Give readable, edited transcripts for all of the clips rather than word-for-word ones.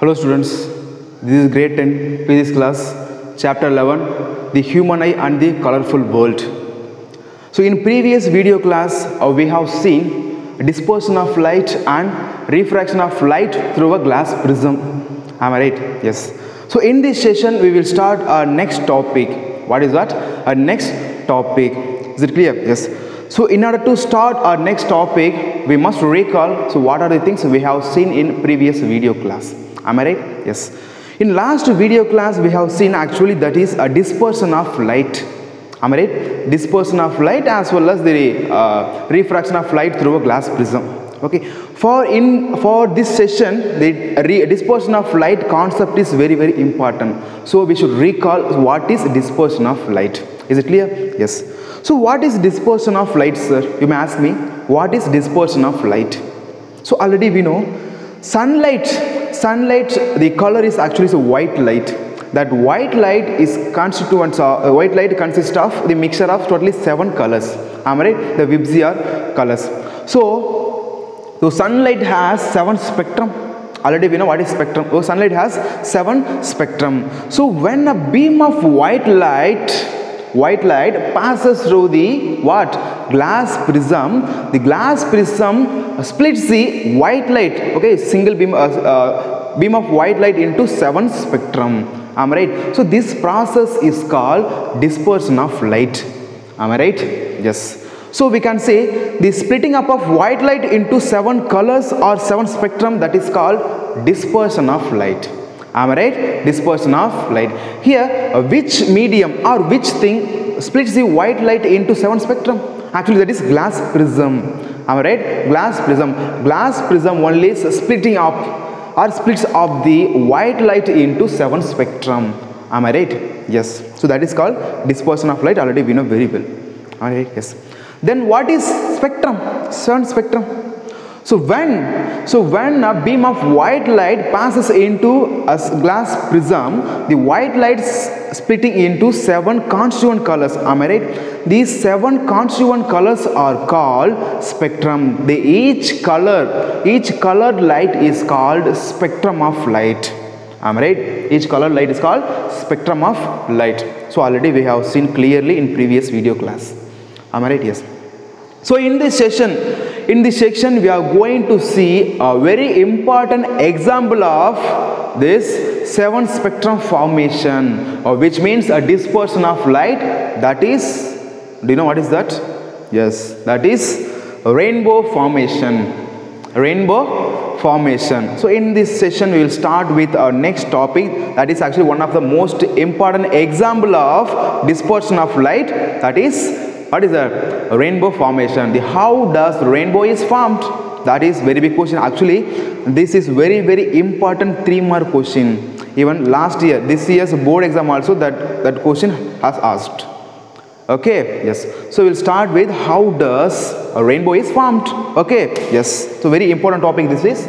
Hello students, this is grade 10 physics class, chapter 11, the human eye and the colorful world. So in previous video class, we have seen dispersion of light and refraction of light through a glass prism. Am I right? Yes. So in this session, we will start our next topic. What is that? Our next topic. Is it clear? Yes. So in order to start our next topic, we must recall, so what are the things we have seen in previous video class. Am I right? Yes. In last video class, we have seen actually that is a dispersion of light. Am I right? Dispersion of light as well as the refraction of light through a glass prism. Okay. For this session, the dispersion of light concept is very, very important. So we should recall what is dispersion of light. Is it clear? Yes. So what is dispersion of light, sir? You may ask me, what is dispersion of light? So already we know sunlight, the color is actually a white light. That white light is constituents of white light consists of the mixture of totally 7 colors. Am I right? The VIBGYOR colors. So sunlight has 7 spectrum. Already we know what is spectrum. So sunlight has 7 spectrum. So when a beam of white light passes through the glass prism, the glass prism splits the white light, okay, single beam of white light into 7 spectrum. Am I right? So this process is called dispersion of light. Am I right? Yes. So we can say the splitting up of white light into 7 colors or 7 spectrum, that is called dispersion of light. Am I right? Dispersion of light. Here, which medium or which thing splits the white light into 7 spectrum? Actually, that is glass prism. Am I right? Glass prism. Glass prism only is splitting up or splits up the white light into 7 spectrum. Am I right? Yes. So that is called dispersion of light. Already we know very well. All right. Yes. Then what is spectrum? 7 spectrum. So when a beam of white light passes into a glass prism, the white light splitting into 7 constituent colors. Am I right? These 7 constituent colors are called spectrum. Each colored light is called spectrum of light. Am I right? Each colored light is called spectrum of light. So already we have seen clearly in previous video class. Am I right? Yes. So in this section we are going to see a very important example of this 7 spectrum formation, which means a dispersion of light. That is, do you know what is that? Yes, that is rainbow formation. Rainbow formation. So in this session we will start with our next topic, that is actually one of the most important example of dispersion of light, that is, what is that? Rainbow formation. How does rainbow is formed? That is very big question. Actually, this is very, very important 3-mark question. Even last year, this year's board exam also that question has asked. Okay, yes. So we'll start with how does a rainbow is formed. Okay, yes. So very important topic this is.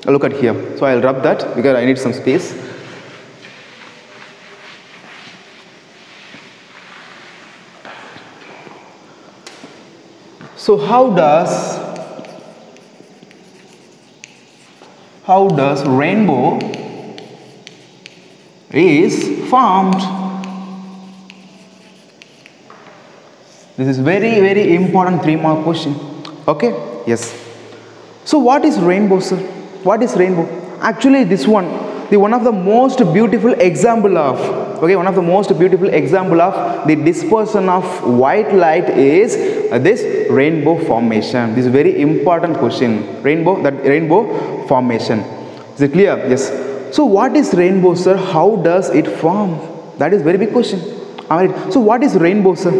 Look at here. So I'll rub that because I need some space. So how does rainbow is formed? This is very, very important 3-mark question. Okay? Yes. So what is rainbow, sir? What is rainbow? Actually this one of the most beautiful example of the dispersion of white light is this rainbow formation. This is very important question. Rainbow formation. Is it clear? Yes. So what is rainbow, sir? How does it form? That is very big question. Alright. So what is rainbow, sir?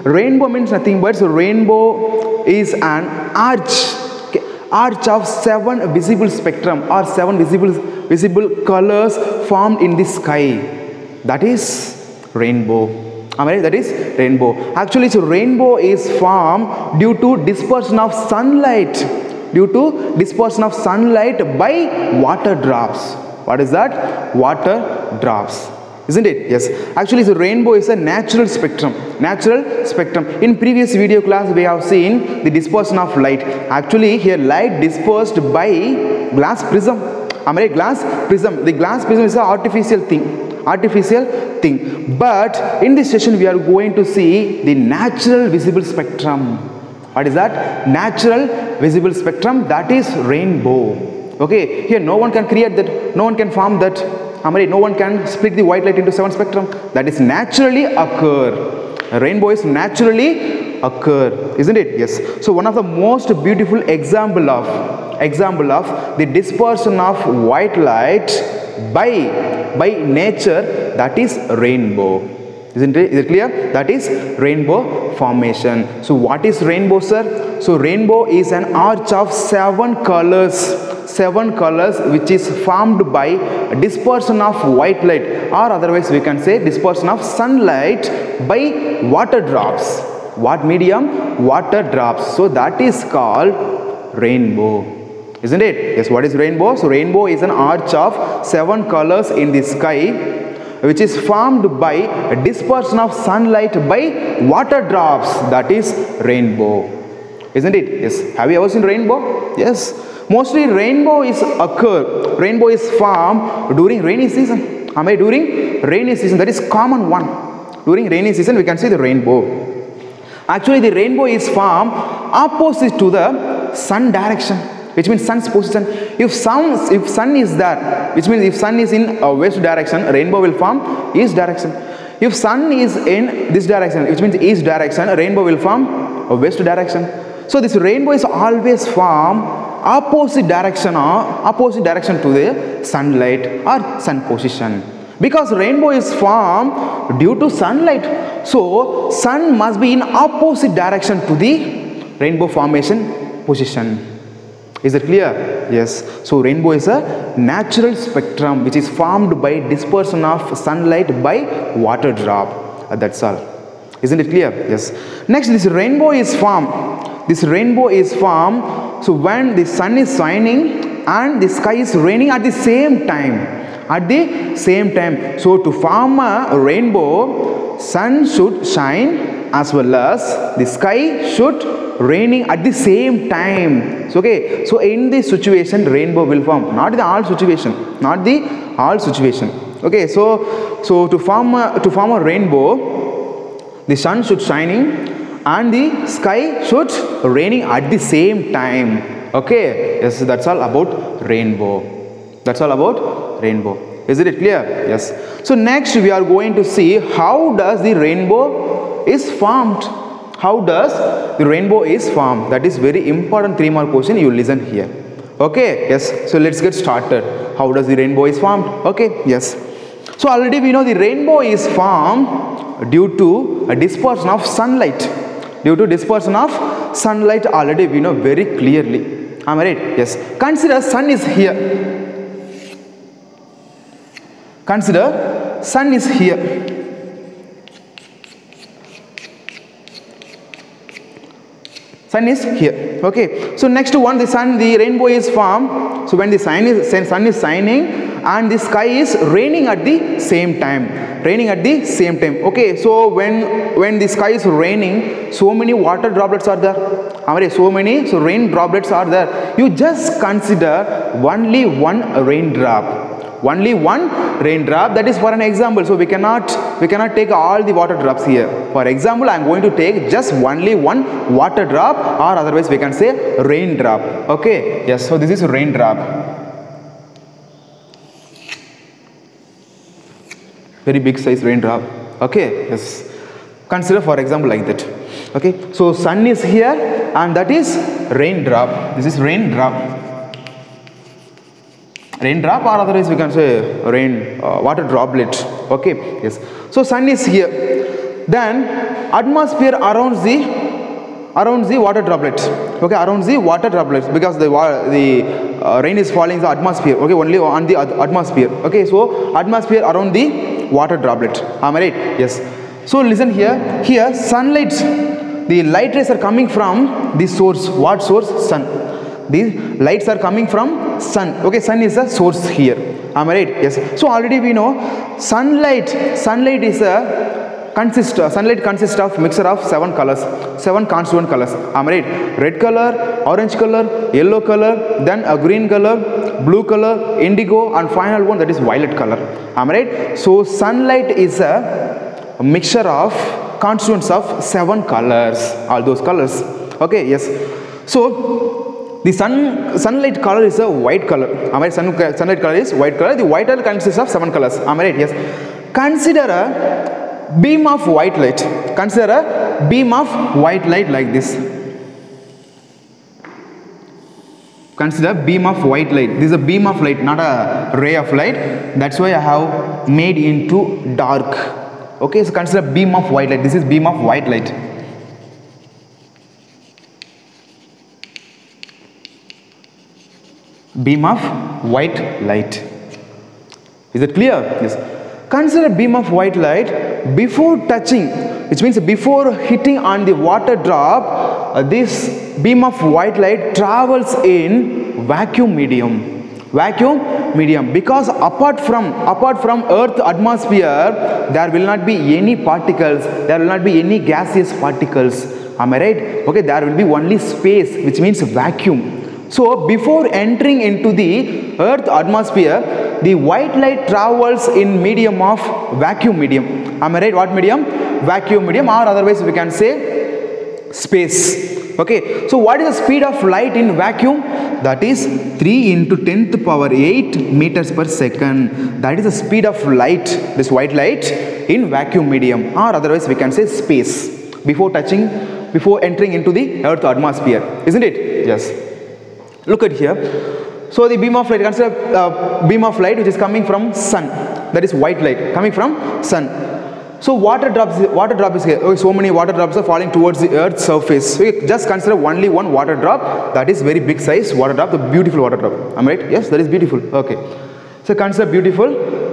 Rainbow means nothing but rainbow is an arch of 7 visible spectrum or 7 visible colors formed in the sky. That is rainbow. Am I right? That is rainbow. Actually, so rainbow is formed due to dispersion of sunlight. By water drops. What is that? Water drops. Isn't it? Yes. Actually, so rainbow is a natural spectrum. In previous video class, we have seen the dispersion of light. Actually, here light dispersed by glass prism. am I right? Glass prism. The glass prism is an artificial thing. But in this session we are going to see the natural visible spectrum. What is that? Natural visible spectrum, that is rainbow. Okay, here no one can create that, no one can form that. Am I right? No one can split the white light into 7 spectrum. That is naturally occur. A rainbow is naturally occur, isn't it? Yes. So one of the most beautiful example of the dispersion of white light by nature, that is rainbow. Isn't it? Is it clear? That is rainbow formation. So what is rainbow, sir? So rainbow is an arch of 7 colors which is formed by dispersion of white light, or otherwise we can say dispersion of sunlight by water drops. What medium? Water drops. So that is called rainbow, isn't it? Yes. What is rainbow? So rainbow is an arch of 7 colors in the sky which is formed by dispersion of sunlight by water drops. That is rainbow, isn't it? Yes. Have you ever seen rainbow? Yes. Mostly rainbow is formed during rainy season. Am I during rainy season? That is common one. During rainy season we can see the rainbow. Actually the rainbow is formed opposite to the sun direction, which means sun's position. If sun is there, which means if sun is in west direction, rainbow will form east direction. If sun is in this direction, which means east direction, rainbow will form west direction. So this rainbow is always formed opposite direction to the sunlight or sun position, because rainbow is formed due to sunlight. So sun must be in opposite direction to the rainbow formation position. Is it clear? Yes. So rainbow is a natural spectrum which is formed by dispersion of sunlight by water drop. That's all. Isn't it clear? Yes. Next, this rainbow is formed. So when the sun is shining and the sky is raining at the same time. So to form a rainbow, sun should shine as well as the sky should raining at the same time. So, okay. So in this situation rainbow will form. Not the all situation. Okay. So to form a rainbow, the sun should shining and the sky should raining at the same time. Okay. Yes, that's all about rainbow. Isn't it clear? Yes. So next we are going to see how does the rainbow is formed. That is very important 3-mark question. You listen here. Okay. Yes. So let's get started. How does the rainbow is formed? Okay. Yes. So already we know the rainbow is formed due to a dispersion of sunlight. Already we know very clearly. Am I right? Yes. Consider sun is here. Sun is here. Okay. So next one, the rainbow is formed. So when the sun is shining and the sky is raining at the same time. Okay. So when the sky is raining, so many water droplets are there. So rain droplets are there. You just consider only one raindrop. That is for an example. So we cannot take all the water drops here. For example, I am going to take just only one water drop, or otherwise we can say raindrop. Okay. Yes. So this is raindrop. Very big size raindrop. Okay. Yes. Consider for example like that. Okay. So sun is here and that is raindrop. This is raindrop. Raindrop, or otherwise we can say water droplet. Okay. Yes. So sun is here. Then atmosphere around the water droplets. Okay. Around the water droplets, because the rain is falling in the atmosphere. Okay. Only on the atmosphere. Okay. So atmosphere around the water droplet. Am I right? Yes. So listen here. Here sunlight, the light rays are coming from the source. What source? Sun. These lights are coming from sun. Okay, sun is the source here. Am I right? Yes. So already we know sunlight is a sunlight consists of mixture of 7 colors, 7 constituent colors. Am I right? Red color, orange color, yellow color, then a green color, blue color, indigo, and final one, that is violet color. Am I right? So sunlight is a mixture of constituents of 7 colors, all those colors. Okay, yes. So the sunlight color is a white color. Am I right? Sunlight color is white color. The white color consists of 7 colors. Am I right? Yes. Consider a beam of white light. Consider a beam of white light like this. Consider beam of white light. This is a beam of light, not a ray of light. That's why I have made into dark. Okay, so consider beam of white light. This is beam of white light. Beam of white light. Is it clear? Yes. Consider beam of white light before touching, which means before hitting on the water drop, this beam of white light travels in vacuum medium. Vacuum medium, because apart from Earth atmosphere, there will not be any particles, there will not be any gaseous particles. Am I right? Okay, there will be only space, which means vacuum. So before entering into the Earth atmosphere, the white light travels in medium of vacuum medium. Am I right? What medium? Vacuum medium, or otherwise we can say space. Okay, so what is the speed of light in vacuum? That is 3 into 10th power 8 meters per second. That is the speed of light, this white light, in vacuum medium, or otherwise we can say space, before entering into the Earth atmosphere, isn't it? Yes. Look at here. So the beam of light, consider beam of light which is coming from sun, that is white light coming from sun. So water drop is here. So many water drops are falling towards the Earth's surface. So you just consider only one water drop, that is very big size water drop, the beautiful water drop. Am I right? Yes, that is beautiful. Okay. So consider beautiful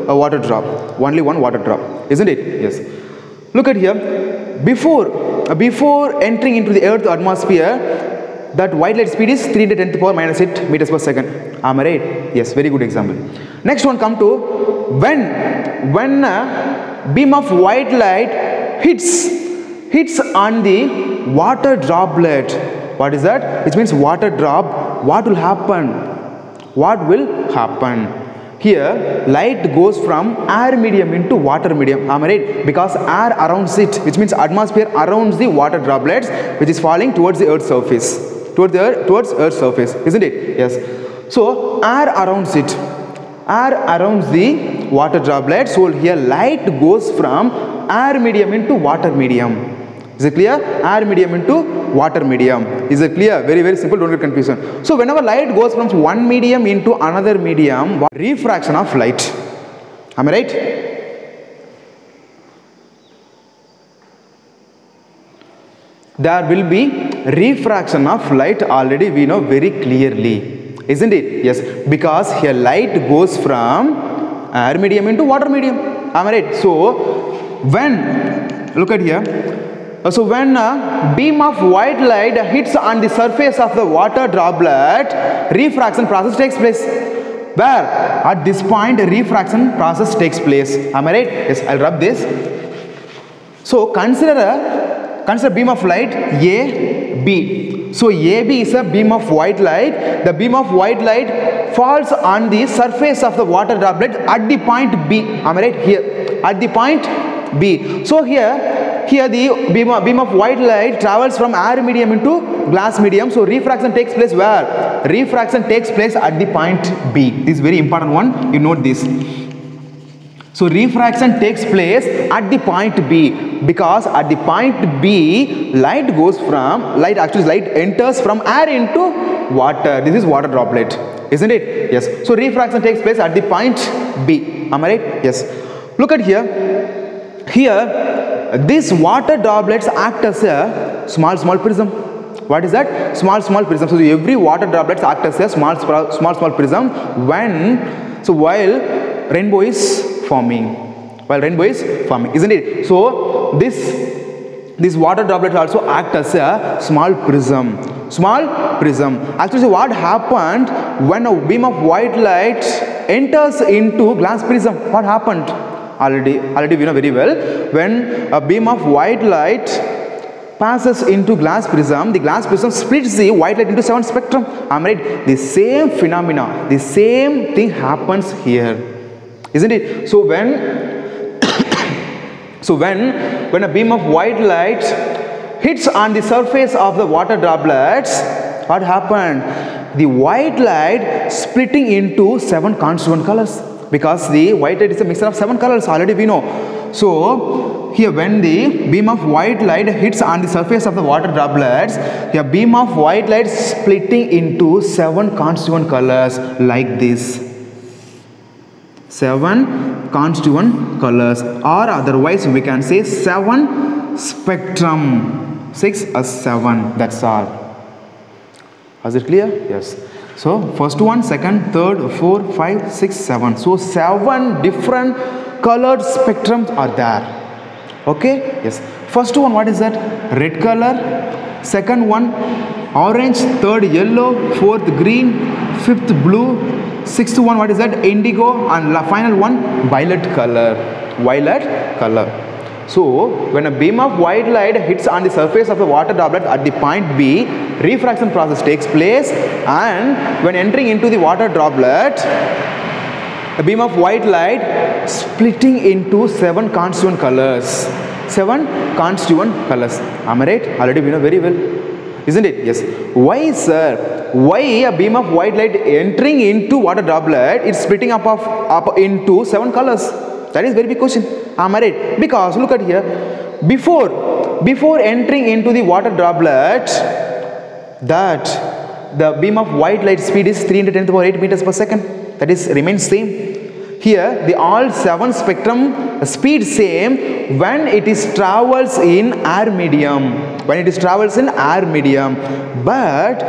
water drop, only one water drop, isn't it? Yes. Look at here. Before entering into the Earth's atmosphere, that white light speed is 3 into 10th power minus 8 meters per second. Am I right? Yes, very good example. Next one, come to when beam of white light hits on the water droplet. What is that? Which means water drop. What will happen? What will happen? Here, light goes from air medium into water medium. Am I right? Because air surrounds it, which means atmosphere surrounds the water droplets, which is falling towards the Earth's surface. Towards Earth's surface, isn't it? Yes. So air surrounds it. Air surrounds the water droplet. So here light goes from air medium into water medium. Is it clear? Air medium into water medium. Is it clear? Very, very simple. Don't get confusion. So whenever light goes from one medium into another medium, refraction of light. Am I right? There will be refraction of light, already we know very clearly, isn't it? Yes, because here light goes from air medium into water medium. Am I right? So when, look at here, so when a beam of white light hits on the surface of the water droplet, refraction process takes place. Where? At this point, a refraction process takes place. Am I right? Yes, I'll rub this. So consider beam of light AB. So AB is a beam of white light. The beam of white light falls on the surface of the water droplet at the point B. Am I right? Here, at the point B. So here the beam of white light travels from air medium into glass medium. So refraction takes place where? Refraction takes place at the point B. This is very important one. You note this. So refraction takes place at the point B, because at the point B, light enters from air into water. This is water droplet, isn't it? Yes. So refraction takes place at the point B. Am I right? Yes. Look at here. Here, these water droplets act as a small prism. What is that? Small prism. So every water droplets act as a small prism while rainbow is forming, isn't it? So this water droplet also act as a small prism. Actually, so what happened when a beam of white light enters into glass prism? What happened? already we know very well. When a beam of white light passes into glass prism, the glass prism splits the white light into 7 spectrum. Am I right? The same phenomena, the same thing happens here, isn't it? So when a beam of white light hits on the surface of the water droplets, what happened? The white light splitting into 7 constituent colors, because the white light is a mixture of 7 colors, already we know. So here when the beam of white light hits on the surface of the water droplets, a beam of white light splitting into 7 constituent colors like this. 7 constituent colors, or otherwise we can say 7 spectrum. 6 as 7, that's all. Is it clear? Yes. So first one, second, third, 4, 5, 6, 7. So 7 different colored spectrums are there. Okay? Yes. First one, what is that? Red color. Second one, orange. Third, yellow. Fourth, green. Fifth, blue. Sixth one, what is that? Indigo. And final one, violet color. Violet color. So when a beam of white light hits on the surface of the water droplet at the point B, refraction process takes place, and when entering into the water droplet, a beam of white light splitting into 7 constituent colors. 7 constituent colors. Am I right? Already we know very well, isn't it? Yes. Why, sir? Why a beam of white light entering into water droplet is splitting up into 7 colors? That is very big question. Am I right? Because look at here. Before entering into the water droplet, that the beam of white light speed is 3 × 10⁸ meters per second. That is remains same. Here the all 7 spectrum speed same when it is travels in air medium. When it is travels in air medium, but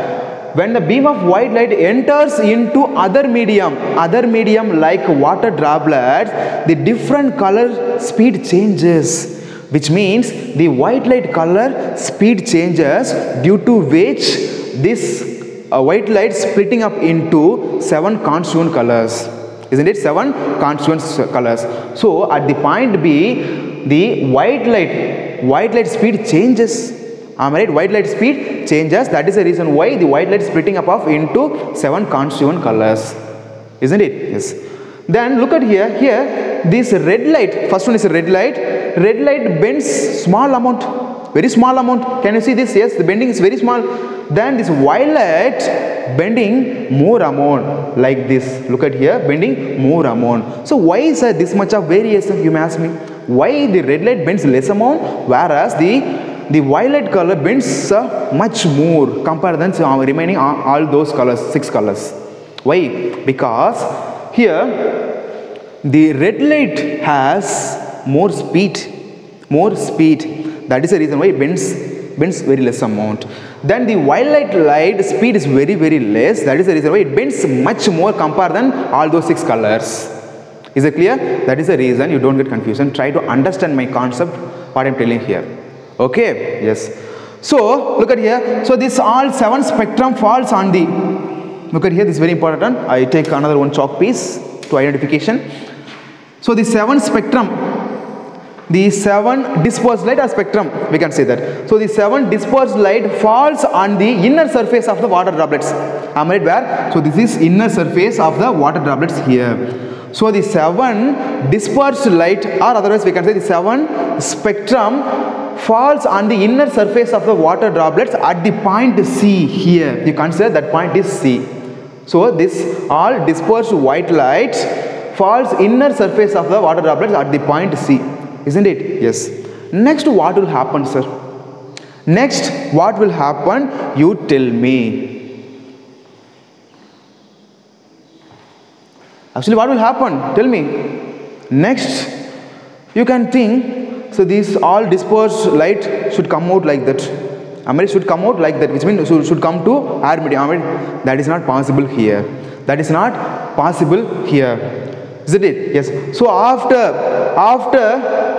when the beam of white light enters into other medium like water droplets, the different color speed changes, which means the white light color speed changes, due to which this white light splitting up into 7 constituent colors. Isn't it? 7 constituent colors. So at the point B, the white light speed changes. Am I right? White light speed changes. That is the reason why the white light splitting up into 7 constituent colors. Isn't it? Yes. Then look at here. Here this red light. First one is a red light. Red light bends small amount. Very small amount. Can you see this? Yes. The bending is very small. Then this violet bending more amount like this. Look at here. Bending more amount. So why is there this much of variation? You may ask me. Why the red light bends less amount, whereas the violet color bends much more compared than remaining all those colors, 6 colors. Why? Because here the red light has more speed. That is the reason why it bends very less amount. Then the violet light speed is very less. That is the reason why it bends much more compared than all those 6 colors. Is it clear? That is the reason you don't get confusion. Try to understand my concept, what I am telling here. Okay, yes. So look at here. So this all 7 spectrum falls on the, look at here, this is very important. I take another one chalk piece to identification. So the 7 spectrum, the 7 dispersed light or spectrum, we can say that. So the 7 dispersed light falls on the inner surface of the water droplets. Am I right? Where? So this is inner surface of the water droplets here. So the 7 dispersed light, or otherwise we can say the 7 spectrum falls on the inner surface of the water droplets at the point C here. You consider that point is C. So this all dispersed white light falls inner surface of the water droplets at the point C. Isn't it? Yes. Next, what will happen, sir? Next, what will happen? You tell me. Actually, what will happen? Tell me. Next, you can think, so these all dispersed light should come out like that. It should come out like that, which means it should come to air medium. That is not possible here. That is not possible here. Isn't it? Yes. So after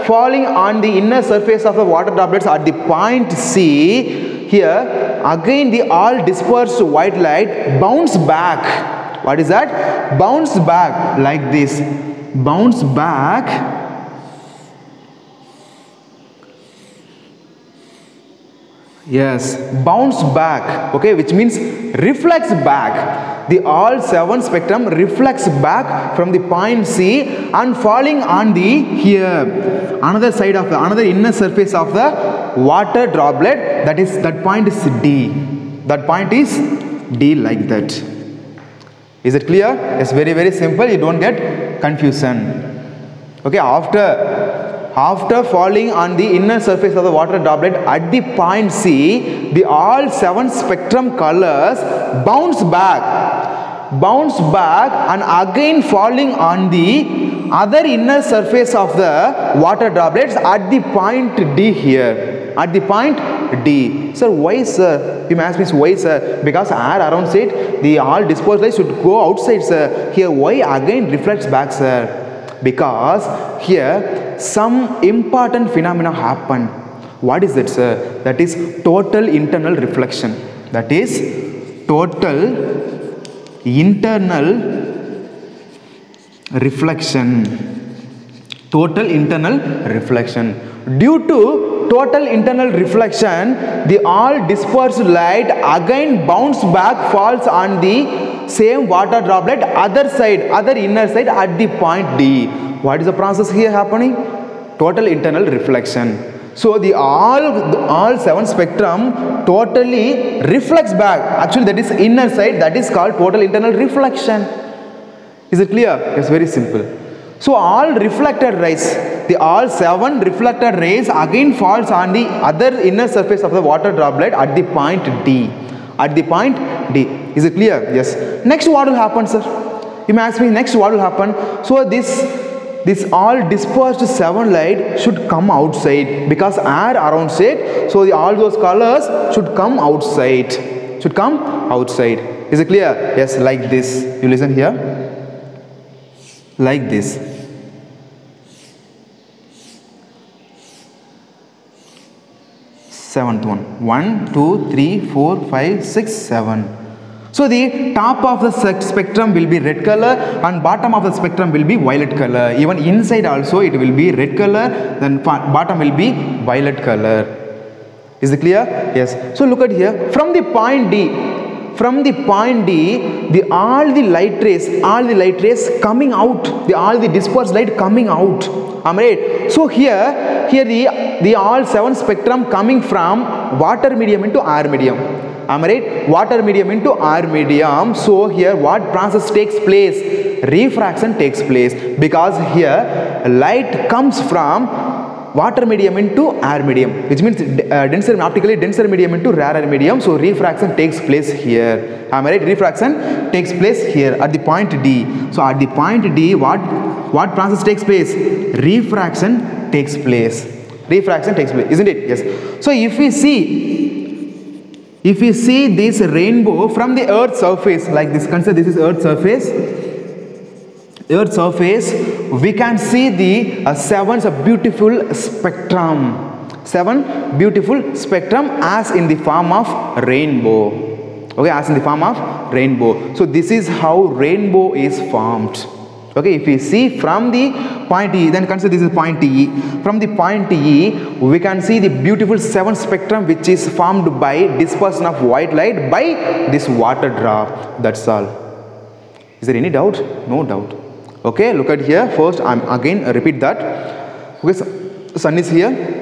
falling on the inner surface of the water droplets at the point C, here again the all dispersed white light bounce back. What is that? Bounce back like this. Bounce back Yes, bounce back, okay, which means reflects back. The all 7 spectrum reflects back from the point C and falling on the here another side of the another inner surface of the water droplet, that point is D. That point is D, like that. Is it clear? It's very, very simple. You don't get confusion. Okay, after falling on the inner surface of the water droplet at the point C, the all 7 spectrum colors bounce back and again falling on the other inner surface of the water droplets at the point D here. At the point D. Sir, why, sir? You may ask me, why, sir? Because air around it, the all dispersed light should go outside, sir. Here, why again reflects back, sir? Because here some important phenomena happen. What is that, sir? That is total internal reflection. That is total internal reflection. Total internal reflection. Due to total internal reflection, the all dispersed light again bounce back, falls on the same water droplet other inner side at the point D. What is the process here happening? Total internal reflection. So the all 7 spectrum totally reflects back. Actually, that is inner side, that is called total internal reflection. Is it clear? It's very simple. So all reflected rays, the all 7 reflected rays again falls on the other inner surface of the water droplet at the point D. At the point D. Is it clear? Yes. Next, what will happen, sir? You may ask me, next what will happen? So this all dispersed 7 light should come outside because air around it. So all those colors should come outside. Should come outside. Is it clear? Yes, like this. You listen here. Like this. Seventh one. 1, 2, 3, 4, 5, 6, 7. So the top of the spectrum will be red color and bottom of the spectrum will be violet color. Even inside also it will be red color, then bottom will be violet color. Is it clear? Yes. So look at here. From the point D, all the light rays coming out, all the dispersed light coming out. Am I right? So here the all 7 spectrum coming from water medium into air medium. Am I right? Water medium into air medium. So here what process takes place? Refraction takes place, because here light comes from water medium into air medium, which means optically denser medium into rarer medium. So refraction takes place here. Am I right? Refraction takes place here at the point D. So at the point D, what process takes place? Refraction takes place. Refraction takes place, isn't it? Yes. So if we see this rainbow from the Earth's surface, like this, consider this is Earth's surface. Earth's surface, we can see the 7 beautiful spectrum. 7 beautiful spectrum as in the form of rainbow. Okay, as in the form of rainbow. So this is how rainbow is formed. Okay, if we see from the point E, then consider this is point E. From the point E, we can see the beautiful 7 spectrum which is formed by dispersion of white light by this water drop. That's all. Is there any doubt? No doubt. Okay, look at here. First, I'm again repeat that. Okay, so sun is here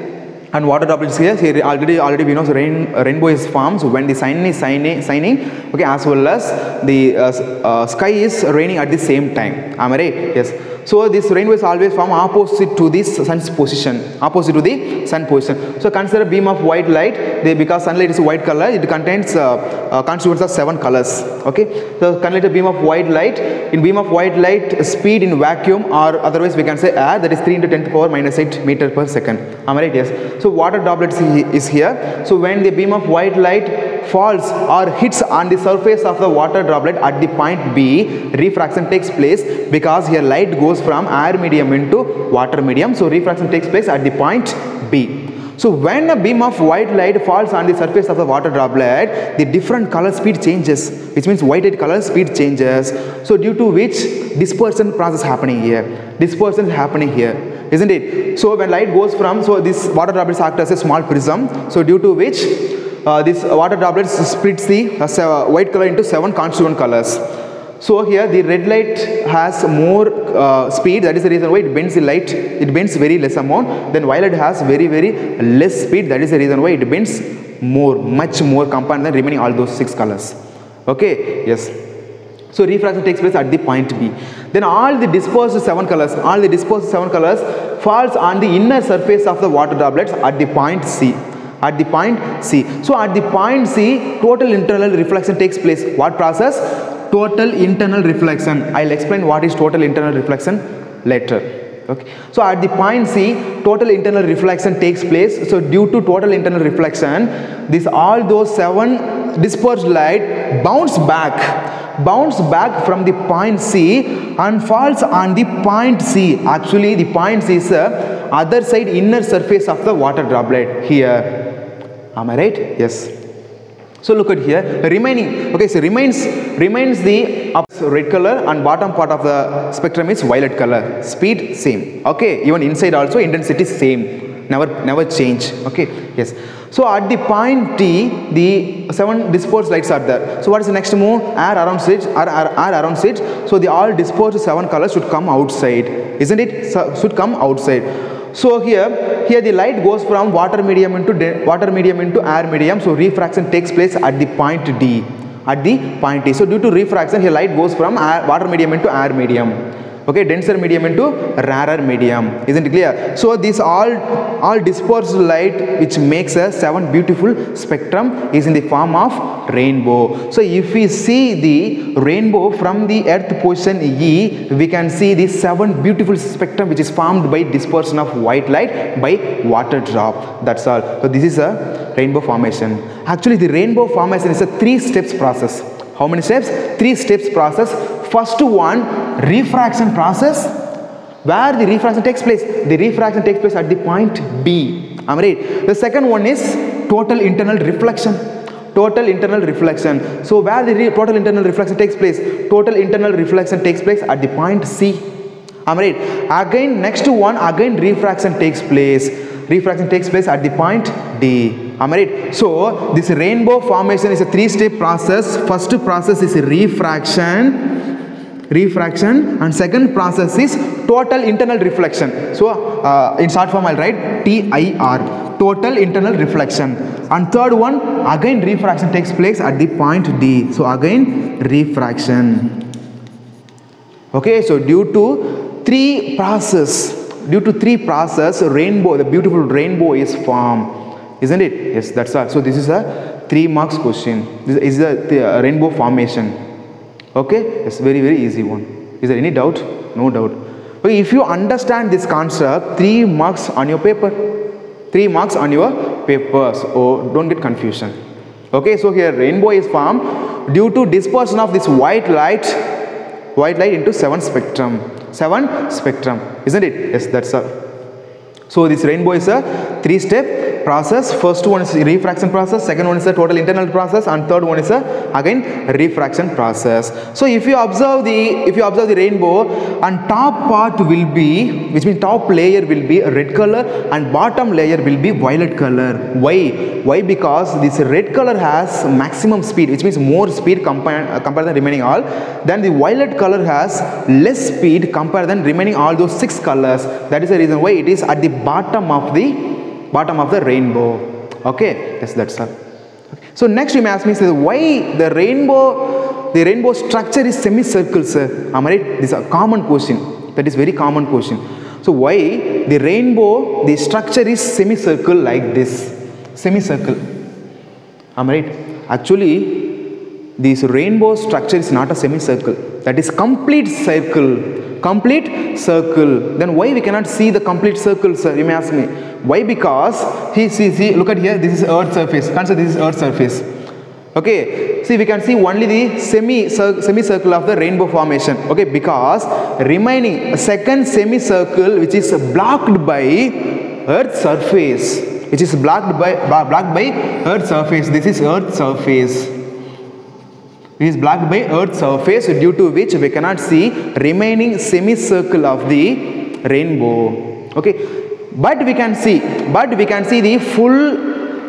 and water droplet is here. Here already we know rainbow is formed. So when the sun is shining, okay, as well as the sky is raining at the same time. Am I right? Yes. So this rainbow is always formed opposite to the sun's position. Opposite to the sun position. So consider a beam of white light. Because sunlight is white color, it contains constituents of 7 colors. Okay. So consider a beam of white light. In beam of white light, speed in vacuum, or otherwise we can say air, that is 3 into 10 to the power minus 8 meter per second. Am I right? Yes. So water droplet is here. So when the beam of white light falls or hits on the surface of the water droplet at the point B, refraction takes place, because here light goes from air medium into water medium. So refraction takes place at the point B. So when a beam of white light falls on the surface of the water droplet, the different color speed changes, which means white light color speed changes. So due to which dispersion process happening here. Dispersion happening here, isn't it? So when light goes from, so this water droplets act as a small prism. So due to which this water droplets splits the white color into 7 constituent colors. So here the red light has more speed, that is the reason why it bends the light, it bends very less amount. Then violet has very less speed, that is the reason why it bends more, much more compared than remaining all those 6 colors. Okay, yes. So refraction takes place at the point B. Then all the dispersed 7 colors falls on the inner surface of the water droplets at the point C. At the point C. So at the point C, total internal reflection takes place. What process? Total internal reflection. I'll explain what is total internal reflection later. Okay. So at the point C, total internal reflection takes place. So due to total internal reflection, all those 7 dispersed light bounce back from the point C and falls on the point C. Actually, the point C is the other side inner surface of the water droplet here. Am I right? Yes. So look at here, remaining, okay, so remains the red color and bottom part of the spectrum is violet color. Speed same, okay, even inside also intensity same, never change, okay, yes. So at the point T, the 7 dispersed lights are there. So what is the next move? Air around stage, so the all dispersed 7 colors should come outside, isn't it? So, should come outside. So here the light goes from water medium into air medium. So refraction takes place at the point D. At the point D. So due to refraction, here light goes from water medium into air medium. Okay, denser medium into rarer medium. Isn't it clear? So this all dispersed light which makes a 7 beautiful spectrum is in the form of rainbow. So if we see the rainbow from the earth position E, we can see the 7 beautiful spectrum which is formed by dispersion of white light by water drop. That's all. So this is a rainbow formation. Actually the rainbow formation is a 3 steps process. How many steps? 3 steps process. First one, refraction process. Where the refraction takes place? The refraction takes place at the point B. Am I right? The second one is total internal reflection. Total internal reflection. So where the total internal reflection takes place? Total internal reflection takes place at the point C. Am I right? Again, next one, again refraction takes place. Refraction takes place at the point D. Am I right? So this rainbow formation is a 3-step process. First process is refraction, and second process is total internal reflection. So in short form I'll write TIR, total internal reflection. And third one, again refraction takes place at the point D. So again refraction. Okay, so due to three process, rainbow, the beautiful rainbow is formed. Isn't it? Yes, that's all. So this is a 3 marks question. This is the rainbow formation. Okay, it's very easy one. Is there any doubt? No doubt. Okay, if you understand this concept, 3 marks on your paper. 3 marks on your paper. So don't get confusion. Okay, so here rainbow is formed due to dispersion of this white light into 7 spectrum. 7 spectrum, isn't it? Yes, that's all. So this rainbow is a 3-step process. First one is refraction process, second one is a total internal process, and third one is a again refraction process. So if you observe the rainbow, and top part will be, which means top layer will be a red color and bottom layer will be violet color. Why? Because this red color has maximum speed, which means more speed compared than remaining all. Then the violet color has less speed compared than remaining all those 6 colors. That is the reason why it is at the bottom of the rainbow. Okay, yes, that's all. Okay. So next you may ask me, so why the rainbow structure is semicircle, sir? Am I right? This is a common question. That is very common question. So why the rainbow, the structure is semicircle like this? Semicircle. Am I right? Actually, this rainbow structure is not a semicircle. That is complete circle. Complete circle. Then why we cannot see the complete circle, sir? You may ask me. Why? Because see, look at here, this is earth surface. Consider this is earth surface. Okay, see, we can see only the semicircle of the rainbow formation. Okay, because remaining a second semicircle which is blocked by earth surface, which is blocked by earth surface. This is earth surface. It is blocked by earth surface, due to which we cannot see remaining semicircle of the rainbow. Okay, but we can see the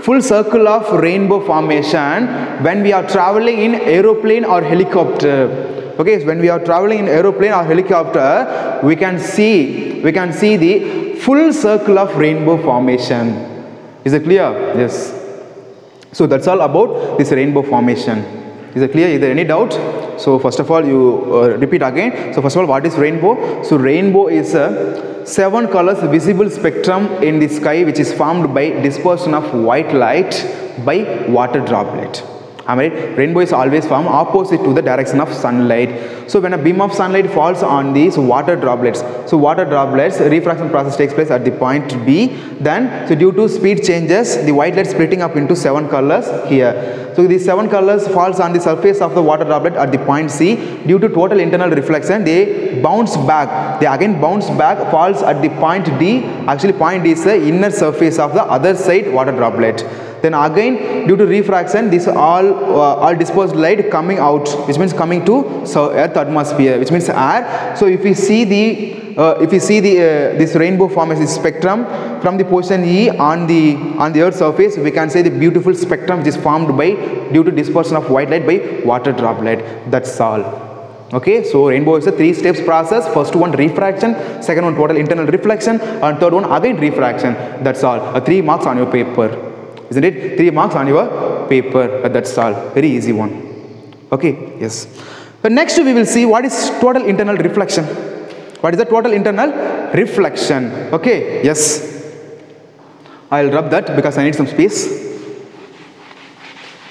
full circle of rainbow formation when we are traveling in aeroplane or helicopter. Okay, so when we are traveling in aeroplane or helicopter, we can see the full circle of rainbow formation. Is it clear? Yes. So that's all about this rainbow formation. Is it clear? Is there any doubt? So first of all, you repeat again. So first of all, what is rainbow? So rainbow is a 7 colors visible spectrum in the sky which is formed by dispersion of white light by water droplet. Rainbow is always formed opposite to the direction of sunlight. So when a beam of sunlight falls on these water droplets, so water droplets, refraction process takes place at the point B. Then, so due to speed changes, the white light splitting up into 7 colors here. So these 7 colors falls on the surface of the water droplet at the point C. Due to total internal reflection, they bounce back. They again bounce back, falls at the point D. Actually, point D is the inner surface of the other side water droplet. Then again, due to refraction, this all dispersed light coming out, which means coming to Earth atmosphere, which means air. So if we see this rainbow formation, this spectrum from the position E on the Earth's surface, we can say the beautiful spectrum which is formed by due to dispersion of white light by water droplet. That's all. Okay, so rainbow is a 3 steps process. First one refraction, second one total internal reflection, and third one again refraction. That's all. 3 marks on your paper. Isn't it? 3 marks on your paper. That's all. Very easy one. Okay, yes. But next we will see what is total internal reflection. What is the total internal reflection? Okay, yes. I'll rub that because I need some space.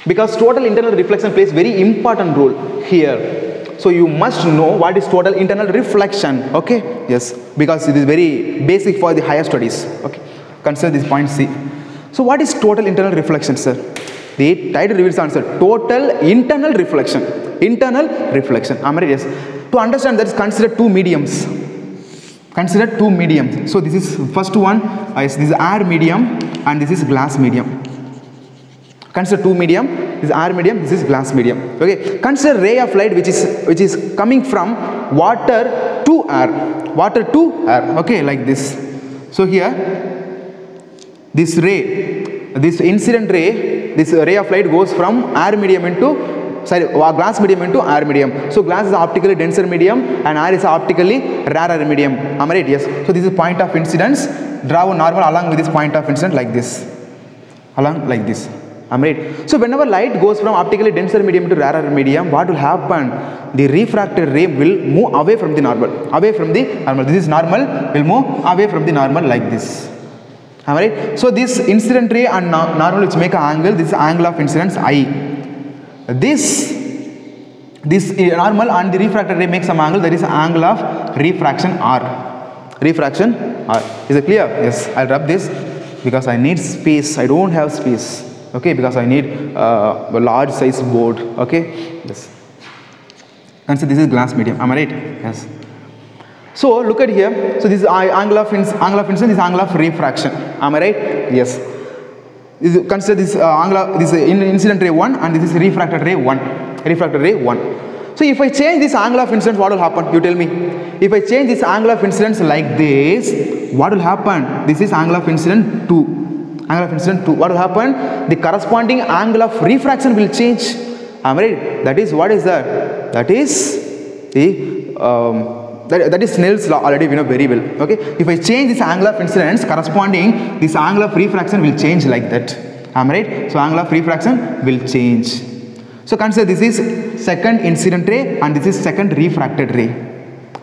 Because total internal reflection plays very important role here. So you must know what is total internal reflection. Okay, yes. Because it is very basic for the higher studies. Okay, consider this point C. So what is total internal reflection, sir? The title reveals the answer. Total internal reflection. Internal reflection. Yes. To understand that, consider 2 mediums. Consider 2 mediums. So this is first one. This is air medium and this is glass medium. Consider 2 medium. This is air medium. This is glass medium. Okay. Consider ray of light which is coming from water to air. Water to air. Okay, like this. So here, this ray, this incident ray, this ray of light goes from air medium into, glass medium into air medium. So glass is optically denser medium and air is optically rarer medium. Am I right? Yes. So this is point of incidence. Draw a normal along with this point of incidence like this. Along like this. Am I right? So whenever light goes from optically denser medium to rarer medium, what will happen? The refracted ray will move away from the normal. Away from the normal. This is normal, will move away from the normal like this. Alright, so this incident ray and normal which make an angle, this is angle of incidence I. This normal and the refracted ray makes some angle, that is angle of refraction R. Refraction R. Is it clear? Yes, I'll rub this because I need space. I don't have space. Okay, because I need a large size board. Okay, yes. Consider this is glass medium. Am I right? Yes. So look at here. So this is angle of incidence, this is angle of refraction. Am I right? Yes. Consider this this incident ray 1 and this is refracted ray 1. Refracted ray 1. So if I change this angle of incidence, what will happen? You tell me. If I change this angle of incidence like this, what will happen? This is angle of incidence 2. Angle of incidence 2. What will happen? The corresponding angle of refraction will change. Am I right? That is, what is that? That is the that is Snell's law, already we know very well. Okay, if I change this angle of incidence, corresponding this angle of refraction will change like that. Am I right? So angle of refraction will change. So consider this is second incident ray and this is second refracted ray.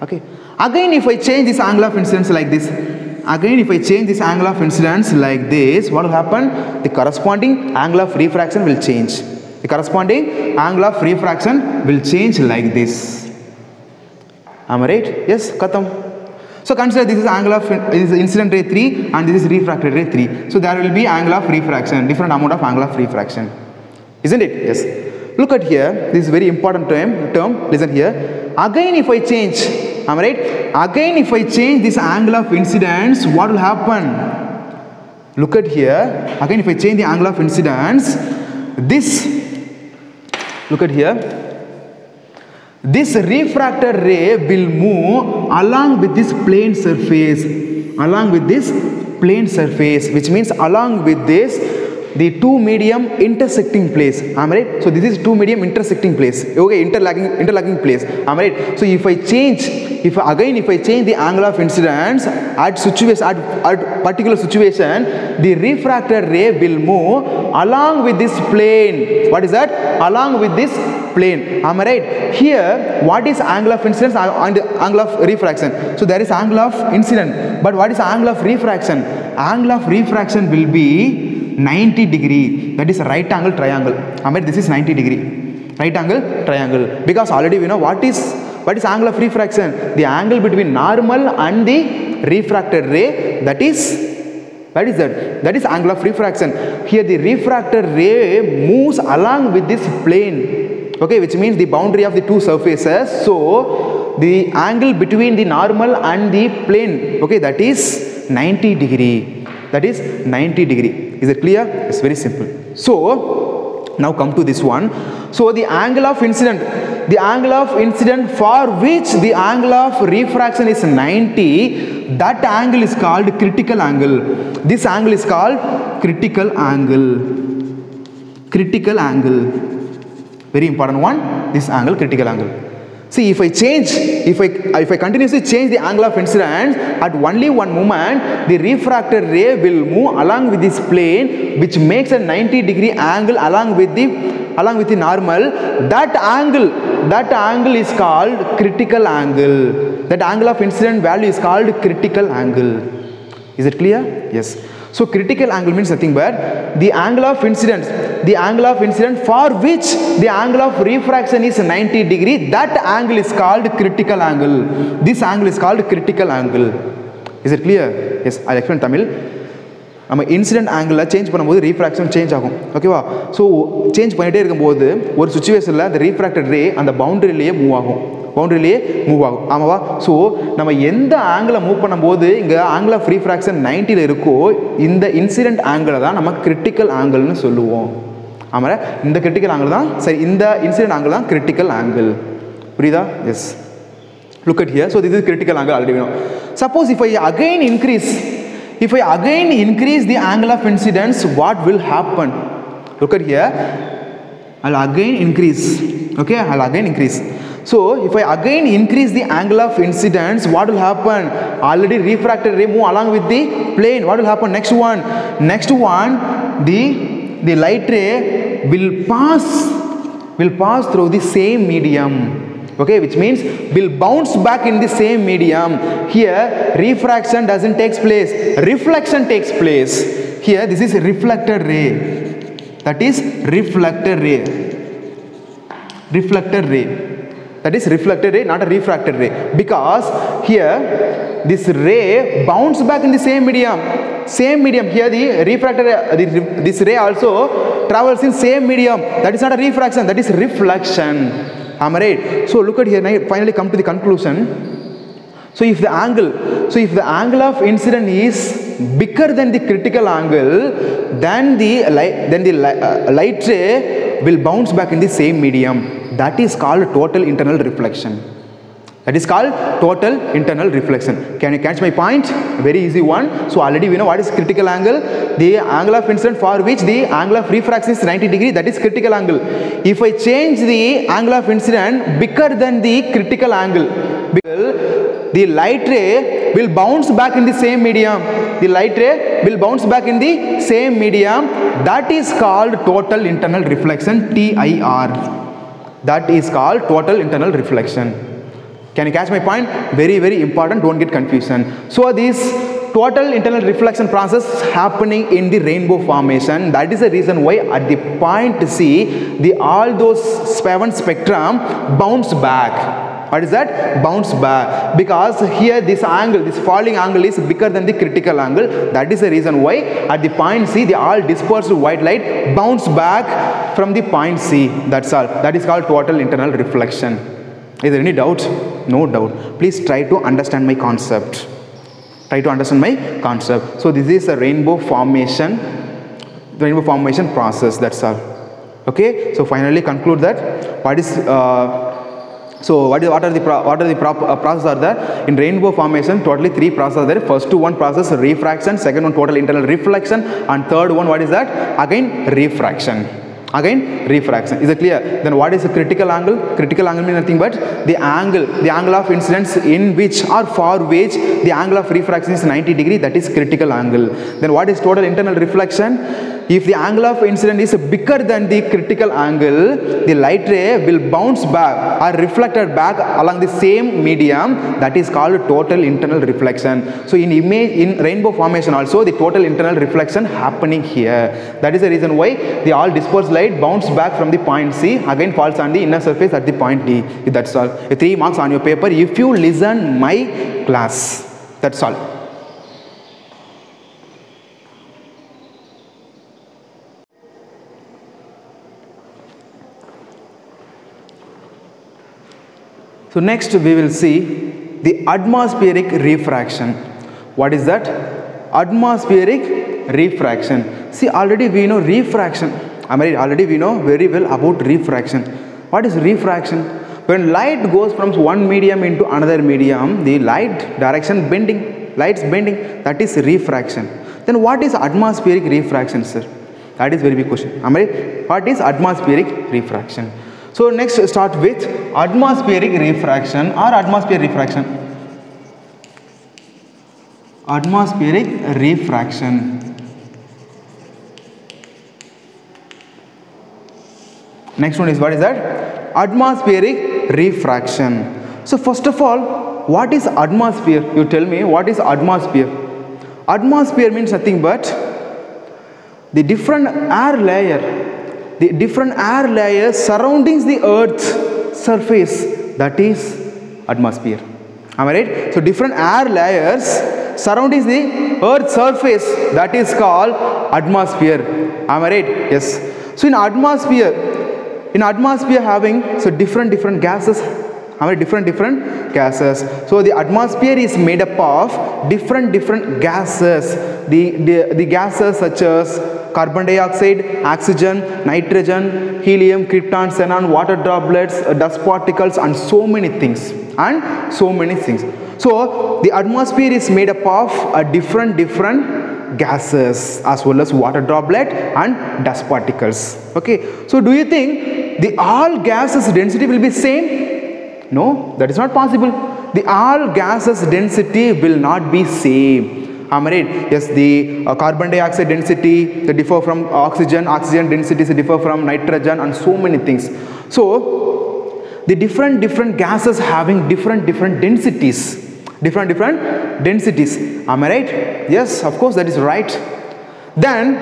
Okay. Again, if I change this angle of incidence like this, again if I change this angle of incidence like this, what will happen? The corresponding angle of refraction will change. The corresponding angle of refraction will change like this. Am I right? Yes, Katam. So consider this is angle of incident ray 3 and this is refracted ray 3. So there will be angle of refraction, different amount of angle of refraction. Isn't it? Yes. Look at here. This is very important term. Listen here. Again if I change, am I right? Again if I change this angle of incidence, what will happen? Look at here. Again if I change the angle of incidence, this, look at here. This refracted ray will move along with this plane surface, along with this plane surface, which means along with this the two medium intersecting place. Am I right? So this is two medium intersecting place. Okay, interlocking place. Am I right? So if I change the angle of incidence at particular situation, the refracted ray will move along with this plane. What is that? Along with this plane. Am I right? Here, what is angle of incidence and angle of refraction? So there is angle of incidence, but what is angle of refraction? Angle of refraction will be 90 degree. That is a right angle triangle. Am I right? This is 90 degree. Right angle triangle. Because already we know what is angle of refraction? The angle between normal and the refracted ray. That is angle of refraction. Here the refracted ray moves along with this plane. Okay, which means the boundary of the two surfaces. So the angle between the normal and the plane, okay, that is 90 degree. That is 90 degree. Is it clear? It's very simple. So now come to this one. So the angle of incident for which the angle of refraction is 90, that angle is called critical angle. This angle is called critical angle. Critical angle. Very important one. This angle, critical angle. See, if I continuously change the angle of incidence at only one moment, the refracted ray will move along with this plane, which makes a 90 degree angle along with the normal. That angle is called critical angle. That angle of incident value is called critical angle. Is it clear? Yes. So critical angle means nothing but the angle of incidence for which the angle of refraction is 90 degree, that angle is called critical angle. This angle is called critical angle. Is it clear? Yes, I'll explain Tamil. நம்ம incident ஆங்கிளில் change பண்ணும்போது refraction change ஆகும். ஓகேவா? So change பண்ணிகிட்டே இருக்கும்போது ஒரு சுச்சுவேஷனில் அந்த ரீஃப்ராக்டட் ரே அந்த பவுண்டரியிலேயே மூவ் ஆகும். ஆமாவா? ஸோ நம்ம எந்த ஆங்கிளை மூவ் பண்ணும்போது இங்கே ஆங்கிள் ஆஃப் ரீஃப்ராக்ஷன் 90ல் இருக்கோ, இந்த இன்சிடென்ட் ஆங்கிளை தான் நம்ம கிரிட்டிக்கல் ஆங்கிள்னு சொல்லுவோம். ஆமாம், இந்த கிரிட்டிக்கல் ஆங்கிள் தான் சரி, இந்த இன்சிடென்ட் ஆங்கிள் தான் கிரிட்டிக்கல் ஆங்கிள். புரியுதா? Yes. Look at here. So this is critical angle. Already வேணும். Suppose if I again increase the angle of incidence, what will happen? Look at here. I'll again increase. Okay, I'll again increase. So if I again increase the angle of incidence, what will happen? Already refracted ray move along with the plane. What will happen? Next one, the light ray will pass through the same medium. Okay, which means will bounce back in the same medium. Here refraction doesn't take place, reflection takes place. Here this is reflected ray. That is reflected ray. That is reflected ray, not a refracted ray, because here this ray bounce back in the same medium. Here the refracted this ray also travels in same medium. That is not a refraction, that is reflection. Am I right? So look at here. Now finally come to the conclusion. So if the angle of incidence is bigger than the critical angle, then the light ray will bounce back in the same medium. That is called total internal reflection. Can you catch my point? Very easy one. So already we know what is critical angle. The angle of incidence for which the angle of refraction is 90 degree, that is critical angle. If I change the angle of incidence bigger than the critical angle, the light ray will bounce back in the same medium. That is called total internal reflection, TIR. That is called total internal reflection. Can you catch my point? Very, very important. Don't get confusion. So this total internal reflection process happening in the rainbow formation. That is the reason why at the point C, all those 7 spectrum bounce back. What is that? Bounce back. Because here this falling angle is bigger than the critical angle. That is the reason why at the point C, the all dispersed white light bounce back from the point C. That's all. That is called total internal reflection. Is there any doubt? No doubt. Please try to understand my concept. So this is a rainbow formation process. That's all. Okay. So finally conclude that what is So what are the processes are there in rainbow formation? Totally 3 processes are there. First one process refraction, second one total internal reflection, and third one what is that? Again refraction. Again refraction. Is it clear? Then what is the critical angle? Critical angle means nothing but the angle of incidence in which or for which the angle of refraction is 90 degree, that is critical angle. Then what is total internal reflection? If the angle of incidence is bigger than the critical angle, the light ray will bounce back or reflected back along the same medium, that is called total internal reflection. So in rainbow formation also the total internal reflection happening here. That is the reason why the all dispersed light bounce back from the point C, again falls on the inner surface at the point D. That's all. 3 marks on your paper if you listen my class. That's all. So next we will see the atmospheric refraction. What is that? Atmospheric refraction. See, already we know refraction. Already we know very well about refraction. What is refraction? When light goes from one medium into another medium, the light direction bending, light's bending, that is refraction. Then what is atmospheric refraction, sir? That is very big question. What is atmospheric refraction? So next start with atmospheric refraction or atmosphere refraction. Atmospheric refraction. Next one is what is that? Atmospheric refraction. So first of all, what is atmosphere? You tell me, what is atmosphere? Atmosphere means nothing but the different air layer. The different air layers surrounding the earth's surface, that is atmosphere. Am I right? So different air layers surrounding the earth's surface, that is called atmosphere. Am I right? Yes. So in atmosphere having so different gases. Different gases. So the atmosphere is made up of different gases. The gases such as carbon dioxide, oxygen, nitrogen, helium, krypton, xenon, water droplets, dust particles, and so many things. So the atmosphere is made up of different gases as well as water droplet and dust particles. Okay. So do you think the all gases density will be same? No, that is not possible. The all gases density will not be same. Am I right? Yes, the carbon dioxide density they differ from oxygen densities differ from nitrogen, and so many things. So the different gases having different densities. Different densities. Am I right? Yes, of course, that is right. Then,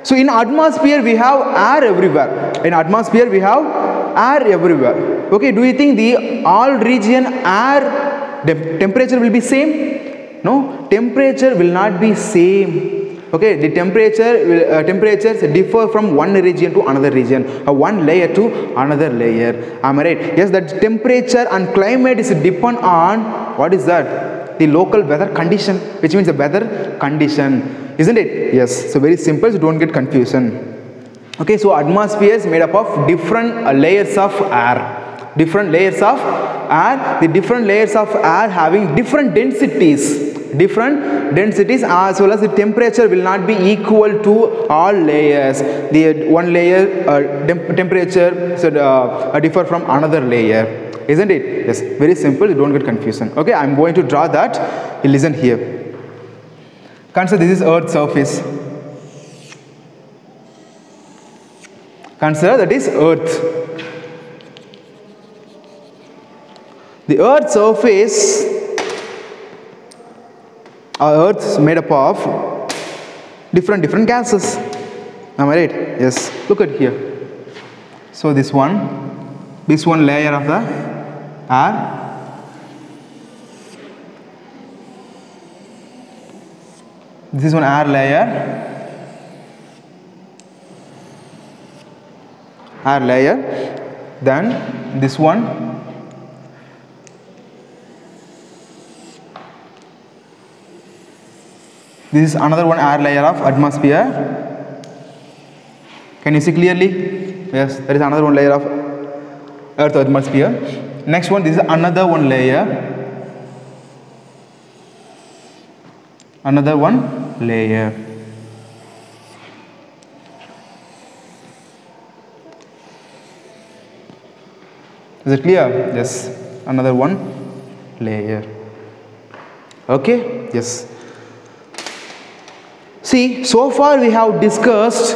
so in atmosphere we have air everywhere. In atmosphere we have air everywhere. Okay, do you think the all region air temperature will be same? No, temperature will not be same. Okay, the temperatures differ from one region to another region, one layer to another layer. Am I right? Yes, that temperature and climate is depend on what is that? The local weather condition, which means the weather condition, isn't it? Yes. So very simple, so don't get confusion. Okay, so atmosphere is made up of different layers of air. Different layers of air. The different layers of air having different densities. Different densities as well as the temperature will not be equal to all layers. The one layer temperature should differ from another layer, isn't it? Yes, very simple, you don't get confusion. Okay, I am going to draw that. You listen here. Consider this is Earth's surface. Consider that is Earth. The Earth's surface, Earth is made up of different gases. Am I right? Yes. Look at here. So this one layer of the air. This is one air layer. Then this one. This is another one air layer of atmosphere. Can you see clearly? Yes, there is another one layer of Earth atmosphere. Next one, this is another one layer. Another one layer. Is it clear? Yes. Another one layer. Okay? Yes. See, so far we have discussed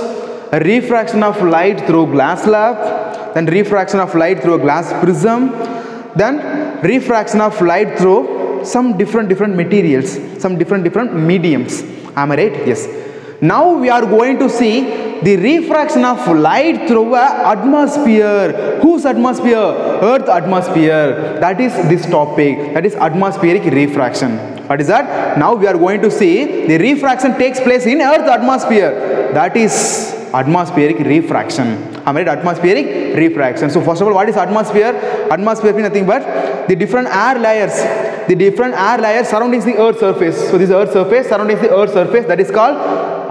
a refraction of light through glass slab, then refraction of light through a glass prism, then refraction of light through some different materials, some different mediums. Am I right? Yes. Now we are going to see the refraction of light through a atmosphere. Whose atmosphere? Earth atmosphere. That is this topic. That is atmospheric refraction. What is that? Now we are going to see the refraction takes place in Earth atmosphere. That is atmospheric refraction. Am I right? Atmospheric refraction. So first of all, what is atmosphere? Atmosphere means nothing but the different air layers. The different air layers surrounding the Earth's surface. So this Earth's surface surrounding the Earth's surface, that is called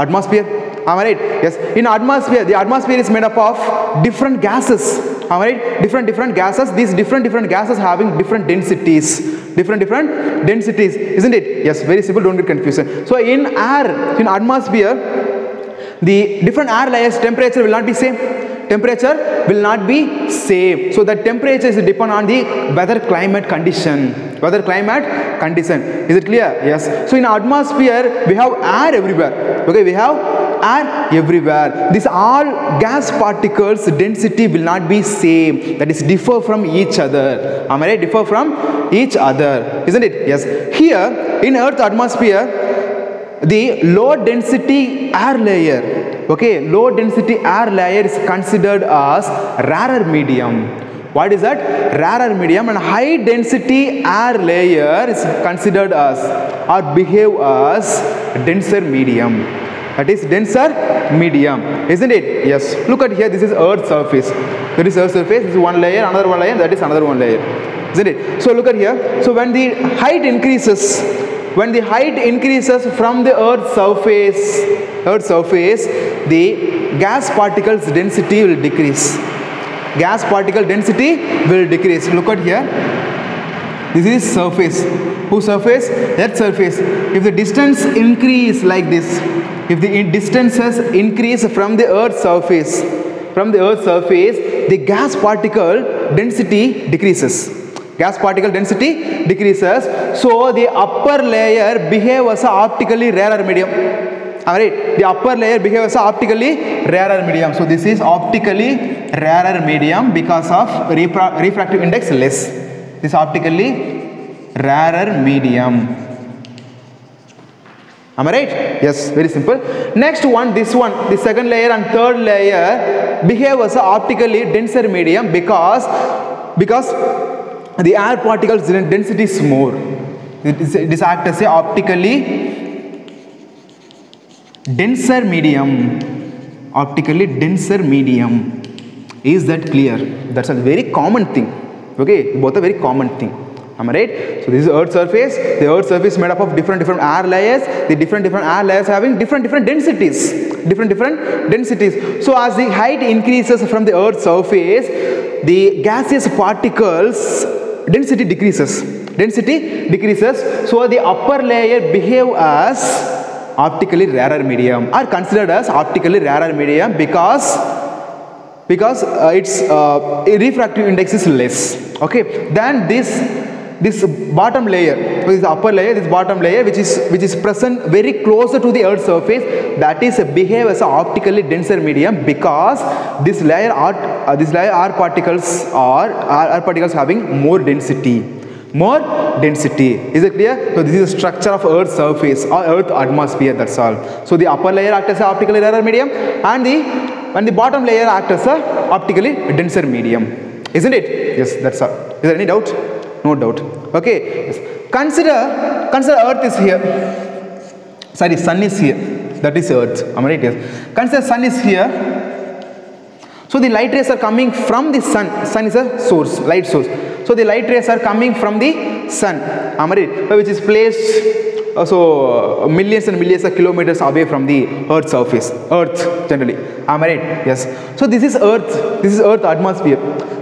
atmosphere. Am I right? Yes. In atmosphere, the atmosphere is made up of different gases. Am I right? Different gases. These different gases having different densities. Different densities, isn't it? Yes. Very simple. Don't get confused. So in air, in atmosphere, the different air layers temperature will not be same. Temperature will not be same. So the temperature is depend on the weather climate condition. Weather climate condition. Is it clear? Yes. So in atmosphere we have air everywhere. Okay, we have air everywhere. These all gas particles density will not be same. That is differ from each other. Am I right? Differ from each other. Isn't it? Yes. Here in Earth atmosphere, the low density air layer, okay, low density air layer is considered as rarer medium. What is that? Rarer medium. And high density air layer is considered as or behave as denser medium. That is denser medium, isn't it? Yes. Look at here, this is Earth's surface. There is Earth's surface, this is one layer, another one layer, that is another one layer, isn't it? So look at here. So when the height increases, from the Earth's surface, the gas particles density will decrease. Gas particle density will decrease. Look at here. This is surface. Whose surface? Earth's surface. If the distance increase like this, if the distances increase from the Earth's surface, the gas particle density decreases. Gas particle density decreases. So the upper layer behaves as a optically rarer medium. Alright, the upper layer behaves as a optically rarer medium. So this is optically rarer medium because of refractive index less. This is optically rarer medium. Am I right? Yes, very simple. Next one, this one, the second layer and third layer behave as a optically denser medium because the air particles density is more. It is act as a optically denser medium. Optically denser medium. Is that clear? That's a very common thing. Okay, both are very common thing. Am I right? So this is Earth's surface. The Earth's surface is made up of different air layers. The different air layers having different densities. Different densities. So as the height increases from the Earth's surface, the gaseous particles density decreases. So the upper layer behave as optically rarer medium, are considered as optically rarer medium because its refractive index is less. Okay, then this bottom layer, this is the upper layer, this bottom layer which is present very closer to the Earth's surface, that is behave as an optically denser medium because this layer are particles having more density. Is it clear? So this is the structure of Earth's surface or Earth atmosphere, that's all. So the upper layer acts as an optically rarer medium and the bottom layer acts as an optically denser medium. Isn't it? Yes, that's all. Is there any doubt? No doubt. Okay. Yes. Consider Earth is here. Sorry, Sun is here. That is Earth. Am I right? Yes. Consider Sun is here. So the light rays are coming from the Sun. Sun is a source, light source. So the light rays are coming from the Sun. Am I right? Which is placed millions and millions of kilometers away from the Earth's surface. Earth generally. Am I right? Yes. So this is Earth. This is Earth atmosphere.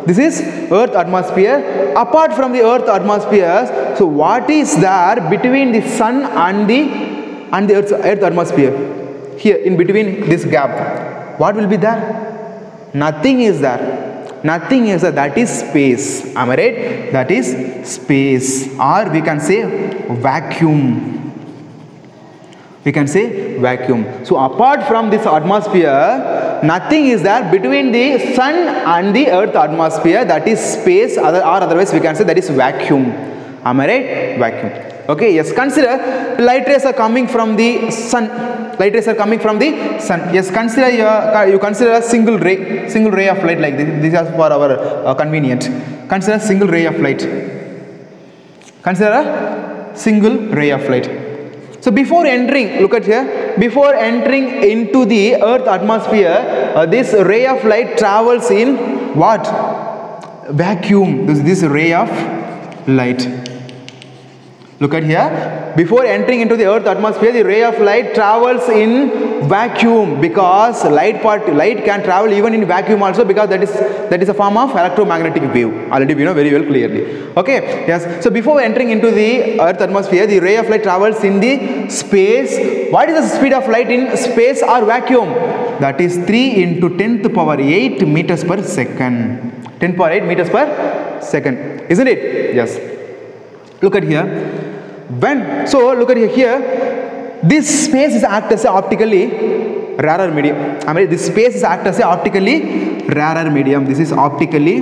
This is Earth atmosphere. Apart from the Earth atmosphere, so what is there between the Sun and the Earth atmosphere? Here in between this gap, what will be there? Nothing is there. Nothing is there. That is space. Am I right? That is space, or we can say vacuum. We can say vacuum. So apart from this atmosphere, nothing is there between the Sun and the Earth atmosphere. That is space, or otherwise we can say that is vacuum. Am I right? Vacuum. Okay, yes, consider light rays are coming from the Sun. Light rays are coming from the Sun. Yes, consider you consider a single ray of light like this. This is for our convenient. Consider a single ray of light. Consider a single ray of light. So before entering, look at here, before entering into the Earth atmosphere, this ray of light travels in what? Vacuum. This ray of light. Look at here, before entering into the Earth atmosphere, the ray of light travels in vacuum, because light can travel even in vacuum also, because that is a form of electromagnetic wave. Already we know very well clearly. Okay, yes. So before entering into the Earth atmosphere, the ray of light travels in the space. What is the speed of light in space or vacuum? That is 3 into 10 to the power 8 meters per second. 10 to the power 8 meters per second. Isn't it? Yes. Look at here. Look at here, this space is act as a optically rarer medium. I mean, this space is act as a optically rarer medium. This is optically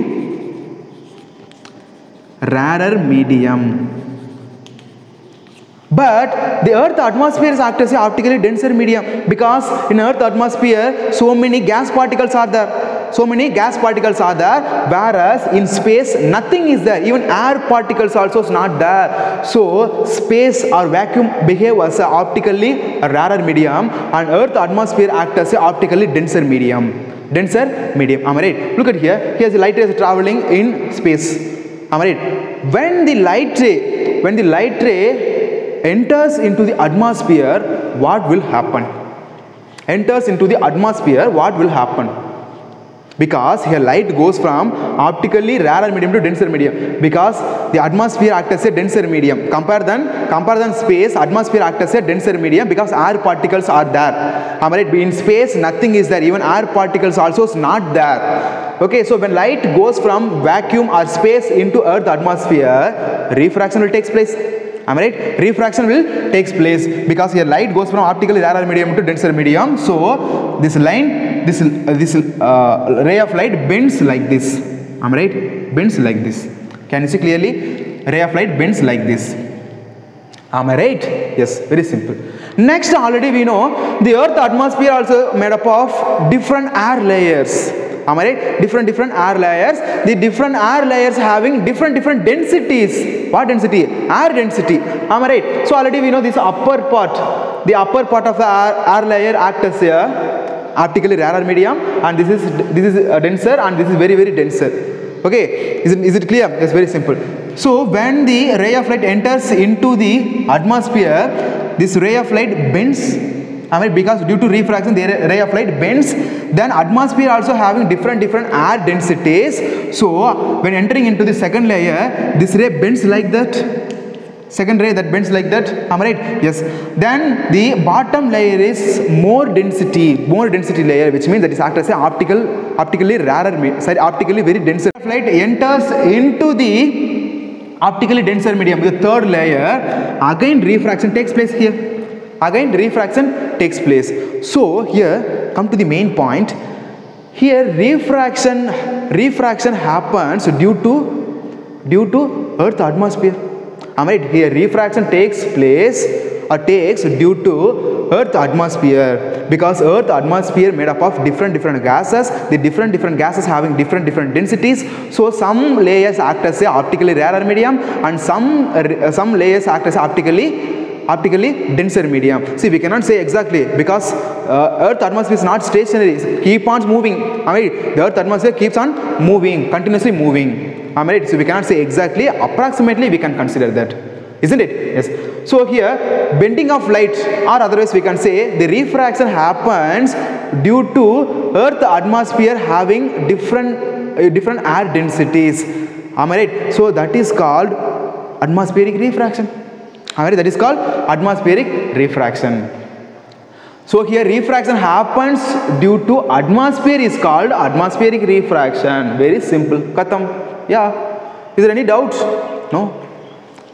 rarer medium. But the Earth atmosphere is act as a optically denser medium, because in Earth atmosphere so many gas particles are there. So many gas particles are there, whereas in space nothing is there. Even air particles also is not there. So space or vacuum behave as a optically rarer medium, and Earth atmosphere act as a optically denser medium. Denser medium. Am I right? Look at here. Here's the light rays traveling in space. Am I right? When the light ray enters into the atmosphere, what will happen? Enters into the atmosphere, what will happen? Because here light goes from optically rarer medium to denser medium, because the atmosphere acts as a denser medium. Compare than space, atmosphere acts as a denser medium, because air particles are there. Am I right? In space nothing is there, even air particles also is not there. Okay, so when light goes from vacuum or space into Earth atmosphere, refraction will take place. Am I right? Refraction will take place, because here light goes from optically rarer medium to denser medium. So this ray of light bends like this. Am I right? Bends like this. Can you see clearly? Ray of light bends like this. Am I right? Yes, very simple. Next, already we know the Earth atmosphere also made up of different air layers. Am I right? Different air layers. The different air layers having different densities. What density? Air density. Am I right? So already we know this upper part. The upper part of the air layer acts as a optically rarer medium, and this is denser, and this is very denser. Okay, is it clear? It's very simple. So when the ray of light enters into the atmosphere, this ray of light bends. I mean, because due to refraction the ray of light bends. Then atmosphere also having different air densities. So when entering into the second layer, this ray bends like that. Second ray that bends like that. Am I right? Yes. Then the bottom layer is more density layer, which means that is act as a optically very denser. Light enters into the optically denser medium, the third layer. Again refraction takes place here. Again refraction takes place. So here come to the main point. Here refraction happens due to Earth atmosphere. Am I right? Here refraction takes due to Earth atmosphere, because Earth atmosphere made up of different gases. The different gases having different densities. So some layers act as a optically rarer medium, and some layers act as optically denser medium. See, we cannot say exactly, because Earth atmosphere is not stationary, it keep on moving. I mean, the Earth atmosphere keeps on moving, continuously moving. Am I right? So we cannot say exactly, approximately we can consider that. isn't it? Yes. So here bending of light, or otherwise we can say the refraction happens due to Earth atmosphere having different air densities. Am I right? So that is called atmospheric refraction. Am I right? That is called atmospheric refraction. So here refraction happens due to atmosphere is called atmospheric refraction. Very simple. Katam. Yeah. Is there any doubt? No.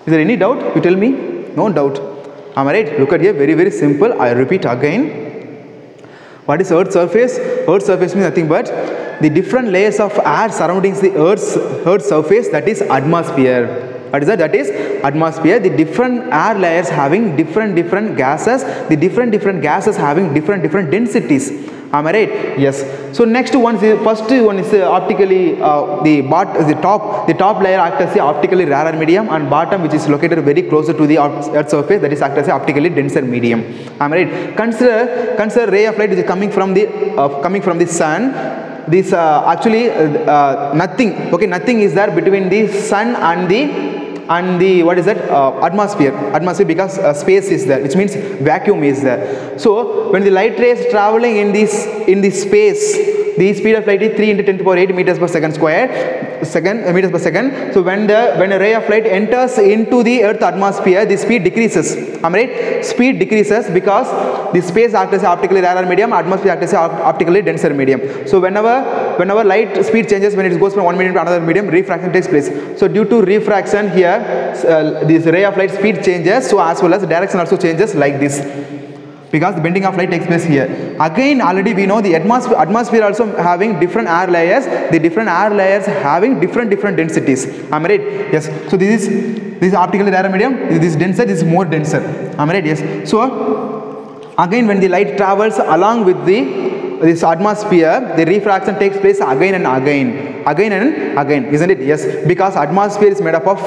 Is there any doubt? You tell me. No doubt. Am I right? Look at here. Very, very simple. I repeat again. What is Earth's surface? Earth's surface means nothing but the different layers of air surrounding the Earth's surface, that is atmosphere. What is that? That is atmosphere. The different air layers having different gases. The different gases having different densities. Am I right? Yes. So next one is, first one is optically the top layer acts as the optically rarer medium, and bottom, which is located very closer to the Earth's surface, that is acts as a optically denser medium. Am I right? Consider ray of light which is coming from the sun. This actually nothing. Okay, nothing is there between the sun and the what is that, atmosphere, because space is there, which means vacuum is there. So when the light rays traveling in this space, the speed of light is 3 into 10 to the power 8 meters per second square, meters per second. So when a ray of light enters into the Earth atmosphere, the speed decreases. Am I right? Speed decreases because the space acts as optically rarer medium, atmosphere acts as optically denser medium. So whenever light speed changes, when it goes from one medium to another medium, refraction takes place. So due to refraction here, this ray of light speed changes, so as well as direction also changes like this, because the bending of light takes place here. Again, already we know the atmosphere also having different air layers, the different air layers having different densities. Am I right? Yes. So this is optically rarer medium, this is denser, this is more denser. Am I right? Yes. So again, when the light travels along with this atmosphere, the refraction takes place again and again, isn't it? Yes, because atmosphere is made up of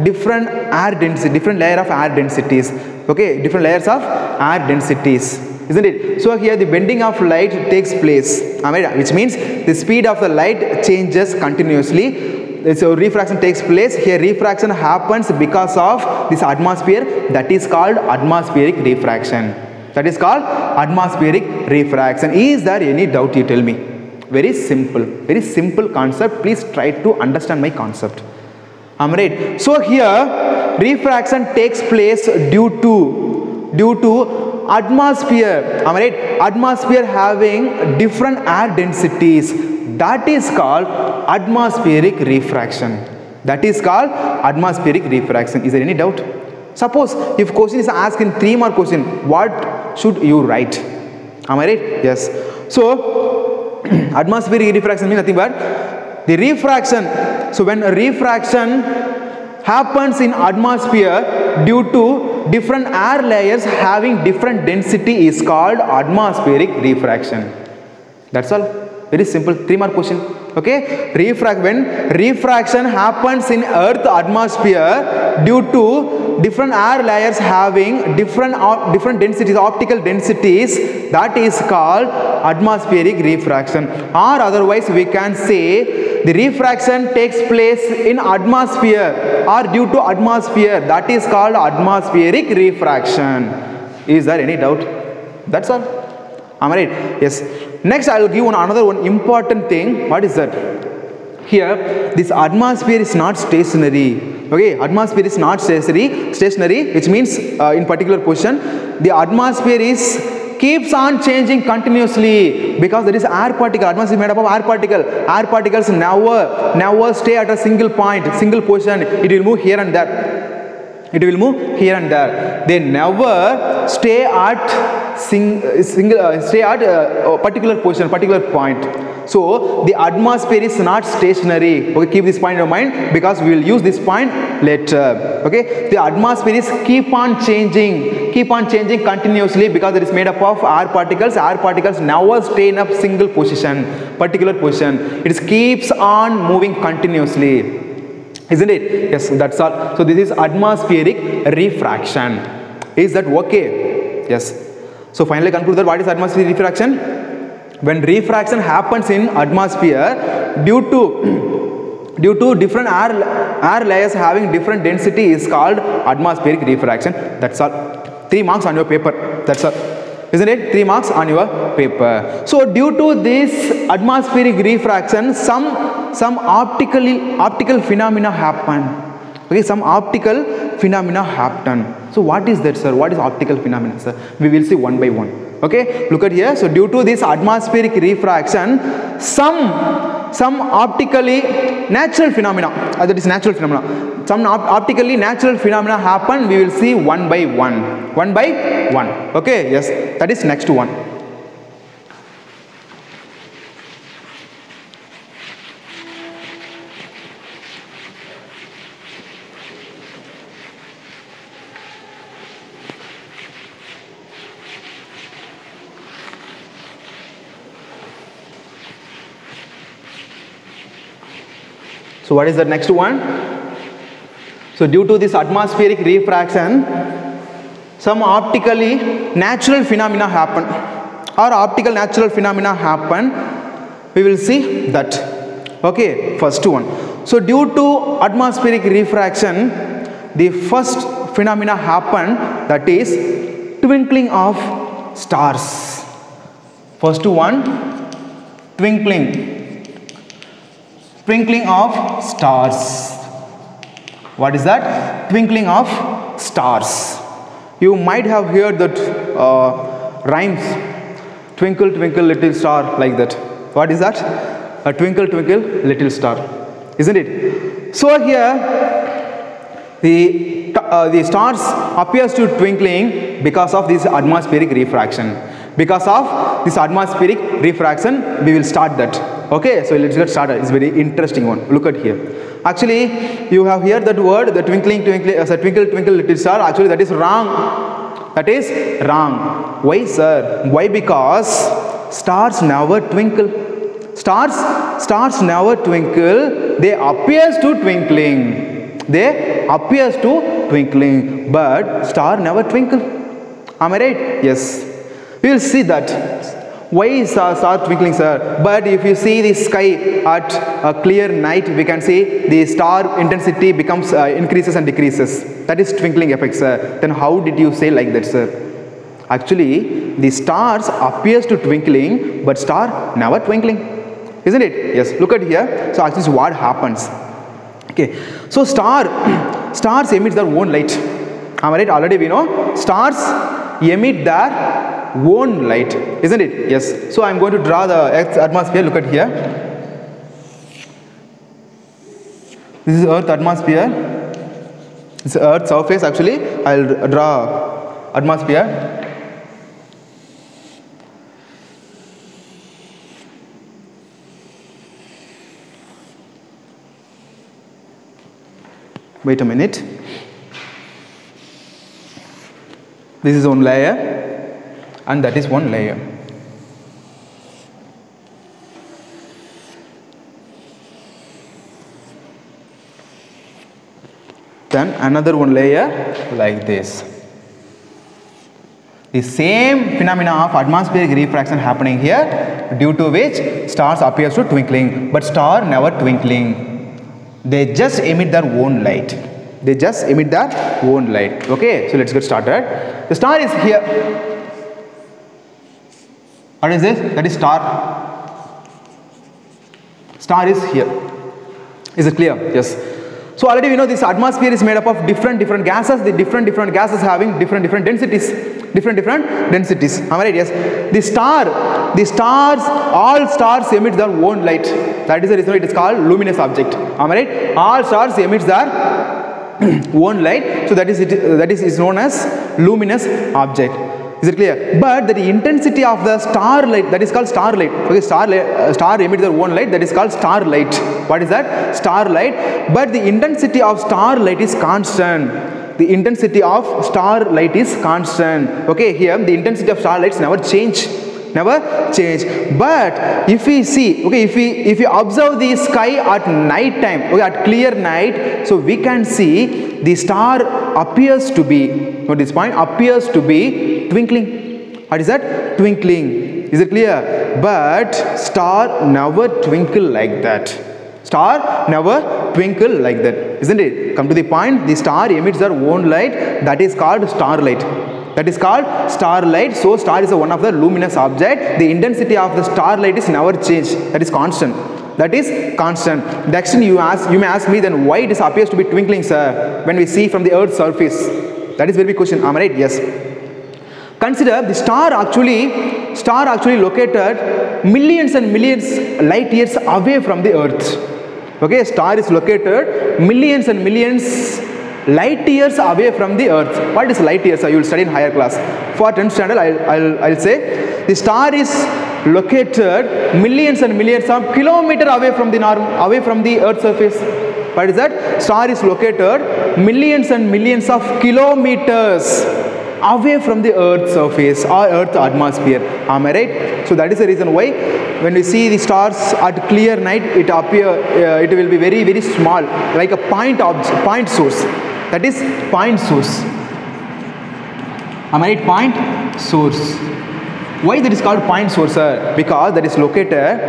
different air density, different layer of air densities. Okay, different layers of air densities, isn't it? So here the bending of light takes place, which means the speed of the light changes continuously. So refraction takes place. Here refraction happens because of this atmosphere, that is called atmospheric refraction. That is called atmospheric refraction. Is there any doubt? You tell me. Very simple concept. Please try to understand my concept. Am I right? So here refraction takes place due to atmosphere. Am I right? Atmosphere having different air densities. That is called atmospheric refraction. That is called atmospheric refraction. Is there any doubt? Suppose if question is asked in 3 mark question, what should you write? Am I right? Yes. So atmospheric refraction means nothing but the refraction. So when a refraction happens in atmosphere due to different air layers having different density is called atmospheric refraction. That's all. Very simple. 3 mark question. Okay. When refraction happens in Earth atmosphere due to different air layers having different densities, optical densities, that is called atmospheric refraction. Or otherwise we can say the refraction takes place in atmosphere or due to atmosphere, that is called atmospheric refraction. Is there any doubt? That's all. Am I right? Yes. Next I will give another one important thing. What is that? Here this atmosphere is not stationary. Okay, atmosphere is not stationary, which means in particular position the atmosphere keeps on changing continuously, because there is air particle. Atmosphere is made up of air particle. Air particles never stay at a single point, single position. It will move here and there. It will move here and there. They never stay at a particular position, particular point. So the atmosphere is not stationary. Okay, keep this point in mind because we will use this point later. Okay, the atmosphere is keep on changing continuously, because it is made up of air particles. Air particles never stay in a single position, particular position. It keeps on moving continuously, isn't it? Yes, that's all. So this is atmospheric refraction. Is that okay? Yes. So finally conclude that what is atmospheric refraction? When refraction happens in atmosphere due to due to different air layers having different density is called atmospheric refraction. That's all. 3 marks on your paper. That's all. Isn't it? 3 marks on your paper. So due to this atmospheric refraction, some optical phenomena happen. Okay, some optical phenomena happen. So what is that, sir? What is optical phenomena, sir? We will see one by one. Okay, look at here. So due to this atmospheric refraction, some optically natural phenomena, that is natural phenomena, some optically natural phenomena happen. We will see one by one. Okay, yes, that is next one. So what is the next one? So due to this atmospheric refraction, some optically natural phenomena happen, or optical natural phenomena happen. We will see that. Okay, first one. So due to atmospheric refraction, the first phenomena happen, that is twinkling of stars. First one, twinkling of stars. What is that? Twinkling of stars. You might have heard that rhymes, twinkle twinkle little star, like that. What is that? A twinkle twinkle little star, isn't it? So here the stars appears to twinkling because of this atmospheric refraction. Because of this atmospheric refraction, we will start that. Okay, so let's get started. It's a very interesting one. Look at here. Actually, you have heard that word, the twinkle twinkle little star. Actually, that is wrong. That is wrong. Why, sir? Why? Because stars never twinkle. Stars never twinkle. They appears to twinkling. They appears to twinkling, but star never twinkle. Am I right? Yes. We will see that. Why is star twinkling, sir? But if you see the sky at a clear night, we can see the star intensity becomes increases and decreases. That is twinkling effect, sir. Then how did you say like that, sir? Actually, the stars appears to twinkling, but star never twinkling, isn't it? Yes. Look at here. So actually, what happens? Okay. So stars emit their own light. Am I right? Already we know stars emit their own light, isn't it? Yes. So I am going to draw the Earth's atmosphere. Look at here. This is Earth atmosphere. This is Earth surface. Actually, I will draw atmosphere. Wait a minute. This is one layer. And that is one layer. Then another one layer like this. The same phenomena of atmospheric refraction happening here, due to which stars appears to twinkling, but star never twinkling. They just emit their own light. They just emit their own light. Okay, so let's get started. The star is here. What is this? That is star. Star is here. Is it clear? Yes. So already we know this atmosphere is made up of different gases. The different gases having different densities. Am I right? Yes. The stars, all stars emit their own light. That is the reason it is called luminous object. Am I right? All stars emit their own light. So that is known as luminous object. Is it clear? But the intensity of the starlight, that is called starlight. Okay, star emits their own light, that is called starlight. What is that? Starlight. But the intensity of starlight is constant. The intensity of starlight is constant. Okay, here the intensity of starlights never change. But if we see, okay, if we observe the sky at night time, okay, at clear night, so we can see the star appears to be, note this point, appears to be twinkling. What is that? Twinkling. Is it clear? But star never twinkle like that. Star never twinkle like that, isn't it? Come to the point, the star emits their own light, that is called starlight. That is called starlight. So star is one of the luminous object. The intensity of the starlight is never changed. That is constant. That is constant. Next you may ask me, then why it appears to be twinkling, sir, when we see from the Earth's surface? That is very big question. Am I right? Yes. Consider the star actually located millions and millions light years away from the Earth. Okay, star is located millions and millions light years away from the Earth. What is light years? You will study in higher class. For 10th standard, I'll say the star is located millions and millions of kilometers away from the Earth's surface. What is that? Star is located millions and millions of kilometers away from the Earth's surface or Earth's atmosphere. Am I right? So that is the reason why when we see the stars at clear night, it will be very, very small, like a point source. That is point source. Am I right? Point source. Why that is called point source? Because that is located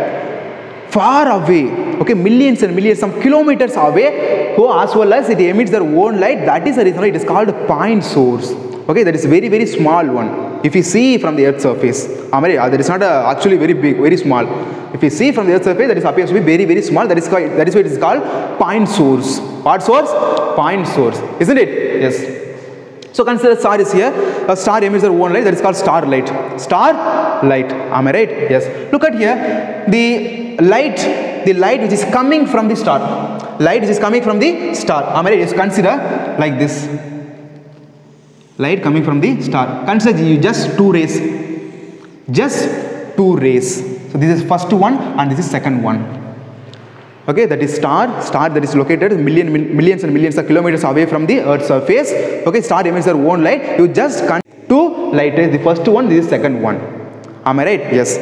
far away, okay, millions and millions of kilometers away, as well as it emits their own light. That is the reason why it is called a point source. Okay, that is very, very small one. If you see from the Earth's surface, that is not actually very big, very small. If you see from the Earth's surface, that is appears to be very, very small. That is why it is called point source. What source? Point source, isn't it? Yes. So consider star is here. A star emits their own light. That is called starlight. Starlight. Am I right? Yes. Look at here. The light which is coming from the star. Light which is coming from the star. Am I right? Yes. Consider like this. Light coming from the star. Consider just two rays. Just two rays. So this is first one and this is second one. Okay, that is star that is located millions and millions of kilometers away from the Earth's surface. Okay, star emits their own light. You just consider two light rays. The first one, this is second one. Am I right? Yes.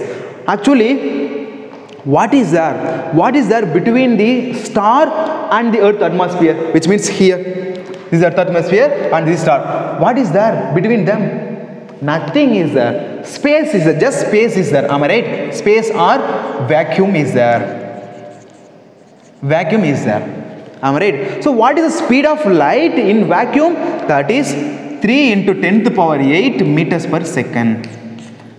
Actually, what is there? What is there between the star and the Earth atmosphere? Which means here. This is Earth atmosphere and this star. What is there between them? Nothing is there. Space is there. Just space is there. Am I right? Space or vacuum is there. Vacuum is there. Am I right? So what is the speed of light in vacuum? That is 3 into 10 to the power 8 meters per second.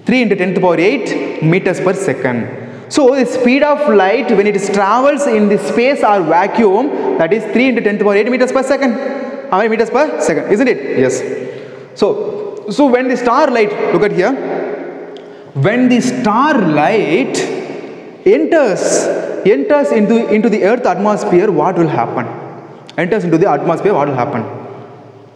3 into 10 to the power 8 meters per second. So the speed of light when it travels in the space or vacuum, that is 3 into 10 to the power 8 meters per second. How many meters per second? Isn't it? Yes. So when the starlight, look at here. When the starlight enters into the Earth atmosphere, what will happen? Enters into the atmosphere, what will happen?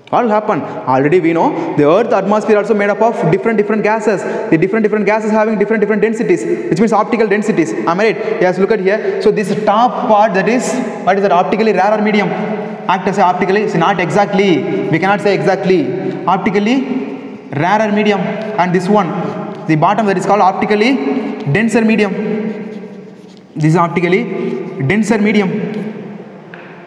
What will happen? Already we know the Earth atmosphere also made up of different gases. The different gases having different densities, which means optical densities. Am I right? Yes, look at here. So this top part, that is, what is that? Optically rarer medium. Act as optically, it's not exactly. We cannot say exactly. Optically rarer medium. And this one, the bottom, that is called optically denser medium. This is optically denser medium.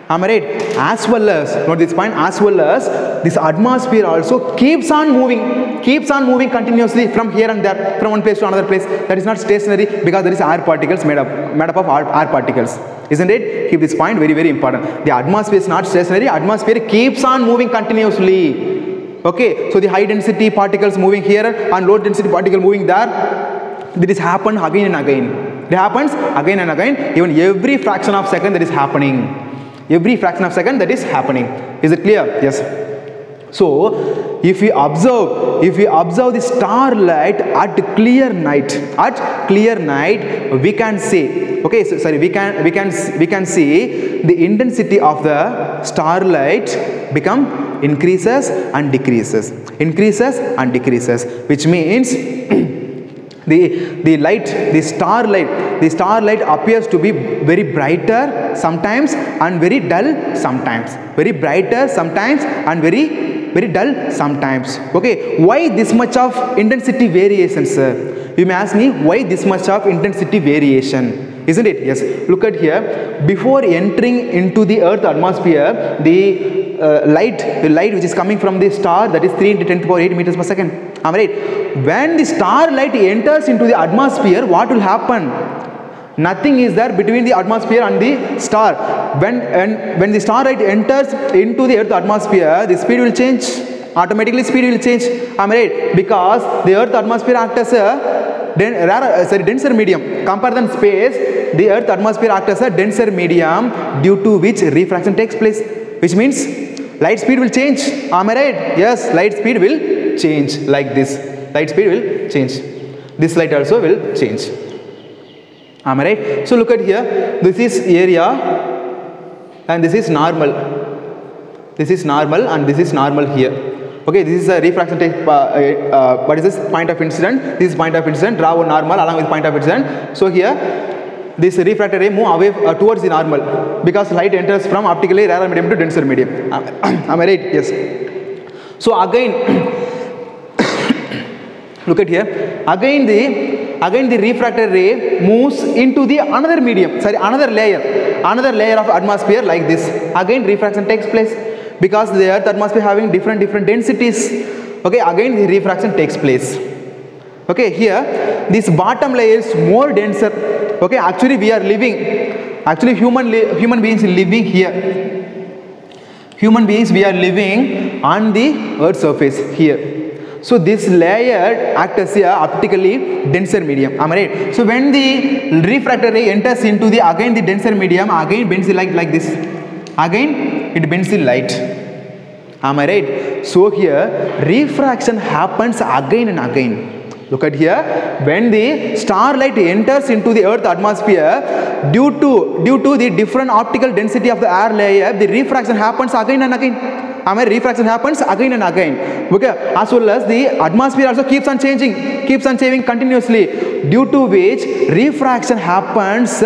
Am I right? As well as, note this point, as well as this atmosphere also keeps on moving continuously from here and there, from one place to another place. That is not stationary because there is air particles made up of air particles. Isn't it? Keep this point very, very important. The atmosphere is not stationary. Atmosphere keeps on moving continuously. Okay, so the high density particles moving here and low density particle moving there. This happens again and again. It happens again and again. Even every fraction of second that is happening. Every fraction of second that is happening. Is it clear? Yes. So if we observe the starlight at clear night, we can say, okay, so sorry, we can see the intensity of the starlight become increases and decreases, which means the starlight appears to be very brighter sometimes and very dull sometimes. Very brighter sometimes and very dull sometimes. Okay, why this much of intensity variation, sir? You may ask me, why this much of intensity variation? Isn't it? Yes. Look at here. Before entering into the Earth atmosphere, the light which is coming from the star, that is 3 into 10 to the power 8 meters per second. Am I right? When the starlight enters into the atmosphere, what will happen? Nothing is there between the atmosphere and the star. When the starlight enters into the Earth atmosphere, the speed will change. Automatically speed will change. Am I right? Because the Earth atmosphere acts as a denser medium. Compare than space, the Earth atmosphere acts as a denser medium due to which refraction takes place. Which means light speed will change. Am I right? Yes, light speed will change like this. Light speed will change. This light also will change. Am I right? So look at here. This is area and this is normal. This is normal and this is normal here. Okay, this is a refraction take. What is this? Point of incident. This is point of incident. Draw one normal along with point of incident. So here, this refracted ray move away towards the normal because light enters from optically rarer medium to denser medium. Am I right? Yes. So again, look at here. Again the refracted ray moves into the another medium. Sorry, another layer of atmosphere like this. Again, refraction takes place. Because the Earth atmosphere having different densities. Okay, again the refraction takes place. Okay, here this bottom layer is more denser. Okay, actually we are living, human beings living here. Human beings, we are living on the Earth's surface here. So this layer acts as a optically denser medium. Am I right? So when the refracted ray enters into the denser medium, again bends the light like this. Again it bends the light. Am I right? So here refraction happens again and again. Look at here. When the starlight enters into the Earth atmosphere, due to the different optical density of the air layer, the refraction happens again and again. Am I right? Refraction happens again and again. Okay. As well as the atmosphere also keeps on changing continuously, due to which refraction happens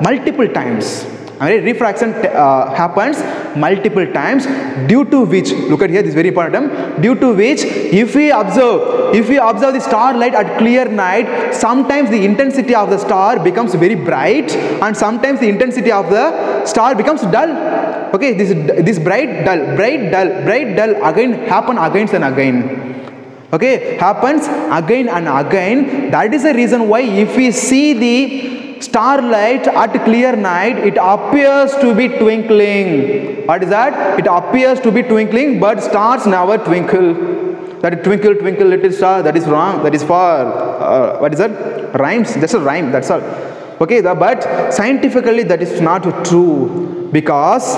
multiple times. Refraction happens multiple times, due to which, look at here, this is very important, due to which if we observe the starlight at clear night, sometimes the intensity of the star becomes very bright and sometimes the intensity of the star becomes dull. Okay, this bright dull again happen again and again. Okay, happens again and again. That is the reason why if we see the starlight at clear night, it appears to be twinkling. What is that? It appears to be twinkling, but stars never twinkle. That twinkle, twinkle, little star, that is wrong. That is for what is that? Rhymes. That's a rhyme. That's all. Okay, but scientifically that is not true, because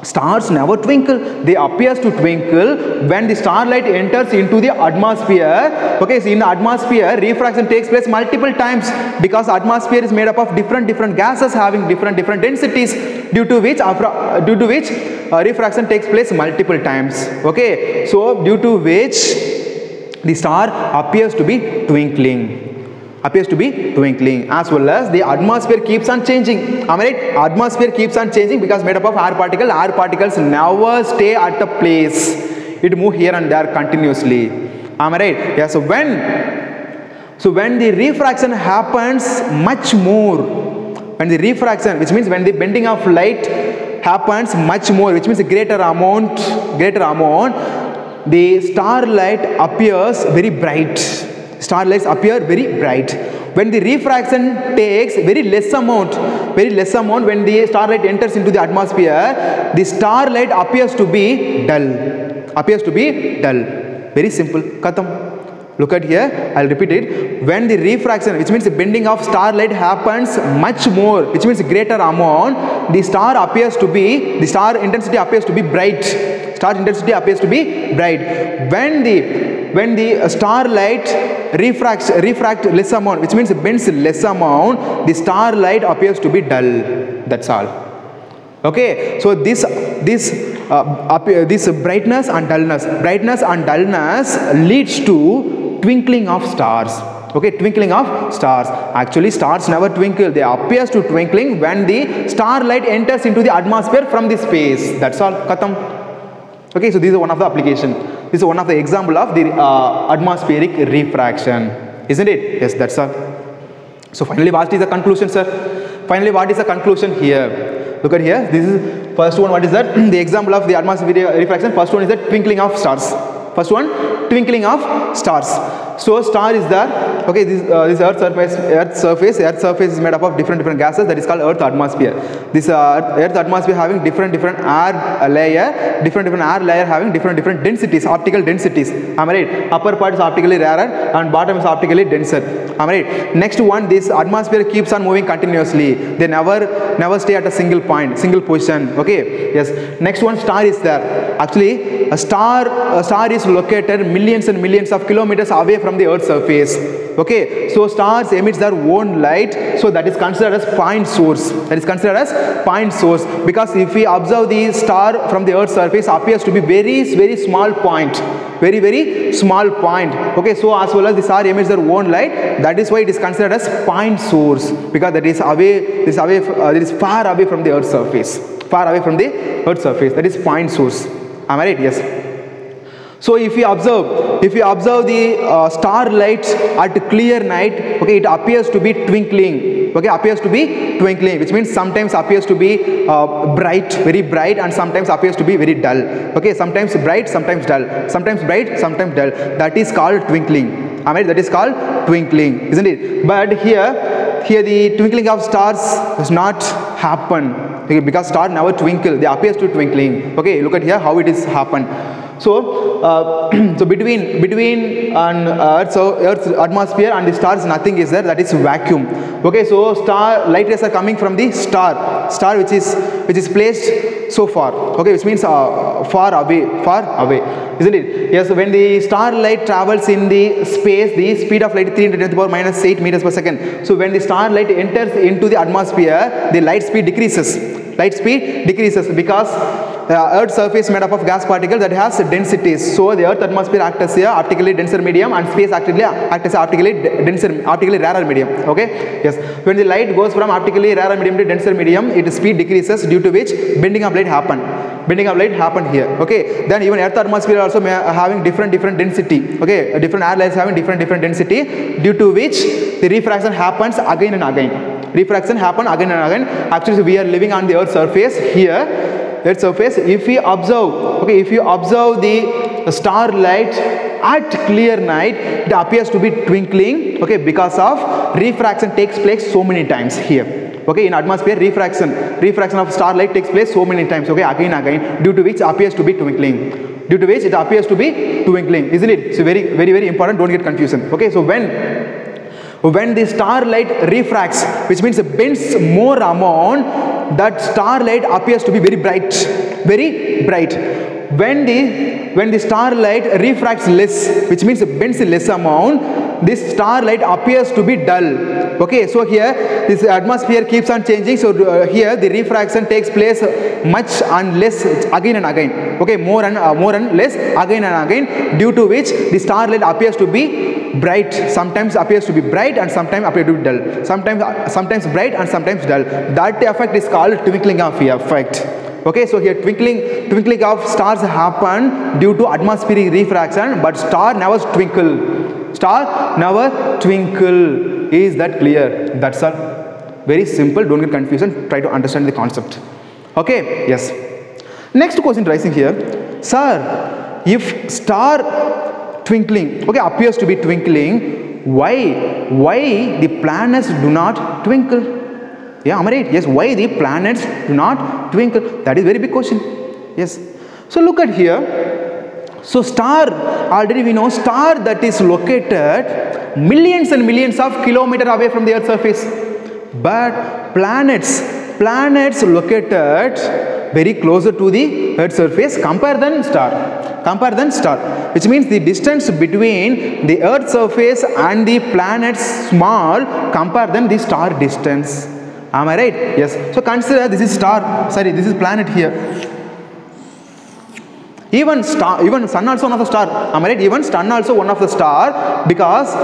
stars never twinkle. They appears to twinkle when the starlight enters into the atmosphere. Okay, so in the atmosphere, refraction takes place multiple times, because atmosphere is made up of different gases having different densities, due to which refraction takes place multiple times. Okay, so due to which the star appears to be twinkling. As well as the atmosphere keeps on changing. Am I right? Atmosphere keeps on changing because made up of air particles. Air particles never stay at a place. It moves here and there continuously. Am I right? Yeah. So when the refraction happens much more, when the refraction, which means when the bending of light happens much more, which means a greater amount, the starlight appears very bright. Starlights appear very bright. When the refraction takes very less amount, when the starlight enters into the atmosphere, the starlight appears to be dull. Very simple. Katham. Look at here. I'll repeat it. When the refraction, which means the bending of starlight happens much more, which means a greater amount, the star intensity appears to be bright. When the starlight refracts less amount, which means it bends less amount, the starlight appears to be dull. That's all. Okay, so this brightness and dullness leads to twinkling of stars. Okay, twinkling of stars. Actually, stars never twinkle. They appears to twinkling when the starlight enters into the atmosphere from the space. That's all. Katham. Okay, so this is one of the application. This is one of the example of the atmospheric refraction, isn't it? Yes, that's all. So finally, what is the conclusion, sir? What is the conclusion here? Look at here. This is first one. What is that? The example of the atmospheric refraction. First one is the twinkling of stars. So star is there. Okay, this Earth surface is made up of different gases. That is called Earth atmosphere. This Earth atmosphere having different air layer, different air layer having different densities, optical densities. Am I right? Upper part is optically rarer and bottom is optically denser. Am I right? Next one, this atmosphere keeps on moving continuously. They never stay at a single point, single position. Okay. Yes. Next one, star is there. Actually, a star is located millions and millions of kilometers away from the Earth's surface. Okay, so stars emits their own light, so that is considered as point source. Because if we observe the star from the Earth's surface, appears to be very small point, very small point. Okay, so as well as the star emits their own light, that is why it is considered as point source, because that is far away from the Earth's surface. That is point source. Am I right? Yes. So if you observe the star light at clear night, okay, it appears to be twinkling. Okay, which means sometimes appears to be very bright, and sometimes appears to be very dull. Okay, sometimes bright, sometimes dull. That is called twinkling. I mean, that is called twinkling, isn't it? But here the twinkling of stars does not happen. Okay, because star never twinkle. They appears to twinkling. Okay, look at here how it is happen. So, between Earth's atmosphere and the stars, nothing is there. That is vacuum. Okay, so light rays are coming from the star which is placed so far. Okay, which means far away, isn't it? Yes. When the starlight travels in the space, the speed of light is 3 × 10⁻⁸ meters per second. So when the starlight enters into the atmosphere, the light speed decreases. Because Earth's surface made up of gas particle that has densities. So the Earth atmosphere acts as a optically denser medium, and space actually acts as optically rarer medium. Okay. Yes. When the light goes from optically rarer medium to denser medium, its speed decreases, due to which bending of light happened here. Okay. Then even Earth atmosphere also having different density. Okay. Different air layers having different density, due to which the refraction happens again and again. Actually, we are living on the Earth's surface here. Earth's surface. If you observe the starlight at clear night, it appears to be twinkling. Okay, because of refraction takes place so many times here. Okay, in atmosphere, refraction of starlight takes place so many times. Okay, again, due to which it appears to be twinkling. Isn't it? So very important. Don't get confusion. Okay, so when the starlight refracts, which means it bends more amount, that starlight appears to be very bright. When the starlight refracts less, which means it bends less amount, this starlight appears to be dull. Okay, so here this atmosphere keeps on changing. So here the refraction takes place much and less again and again. Okay, more and less again and again, due to which the starlight appears to be bright. Sometimes appears to be bright and sometimes appears to be dull. Sometimes bright and sometimes dull. That effect is called twinkling of effect. Okay, so here twinkling of stars happen due to atmospheric refraction, but star never twinkle. Is that clear? That's all. Very simple. Don't get confusion. Try to understand the concept. Okay. Yes. Next question rising here, sir. If star twinkling, okay, appears to be twinkling, why the planets do not twinkle? Yeah, am I right? Yes. Why the planets do not twinkle? That is very big question. Yes. So look at here. So star, already we know, star that is located millions and millions of kilometers away from the Earth's surface. But planets located very closer to the Earth's surface. Compare than star. Which means the distance between the Earth's surface and the planets small. Compare than the star distance. Am I right? Yes. So consider this is planet here. Even sun also one of the star. Am I right? Even sun also one of the star, because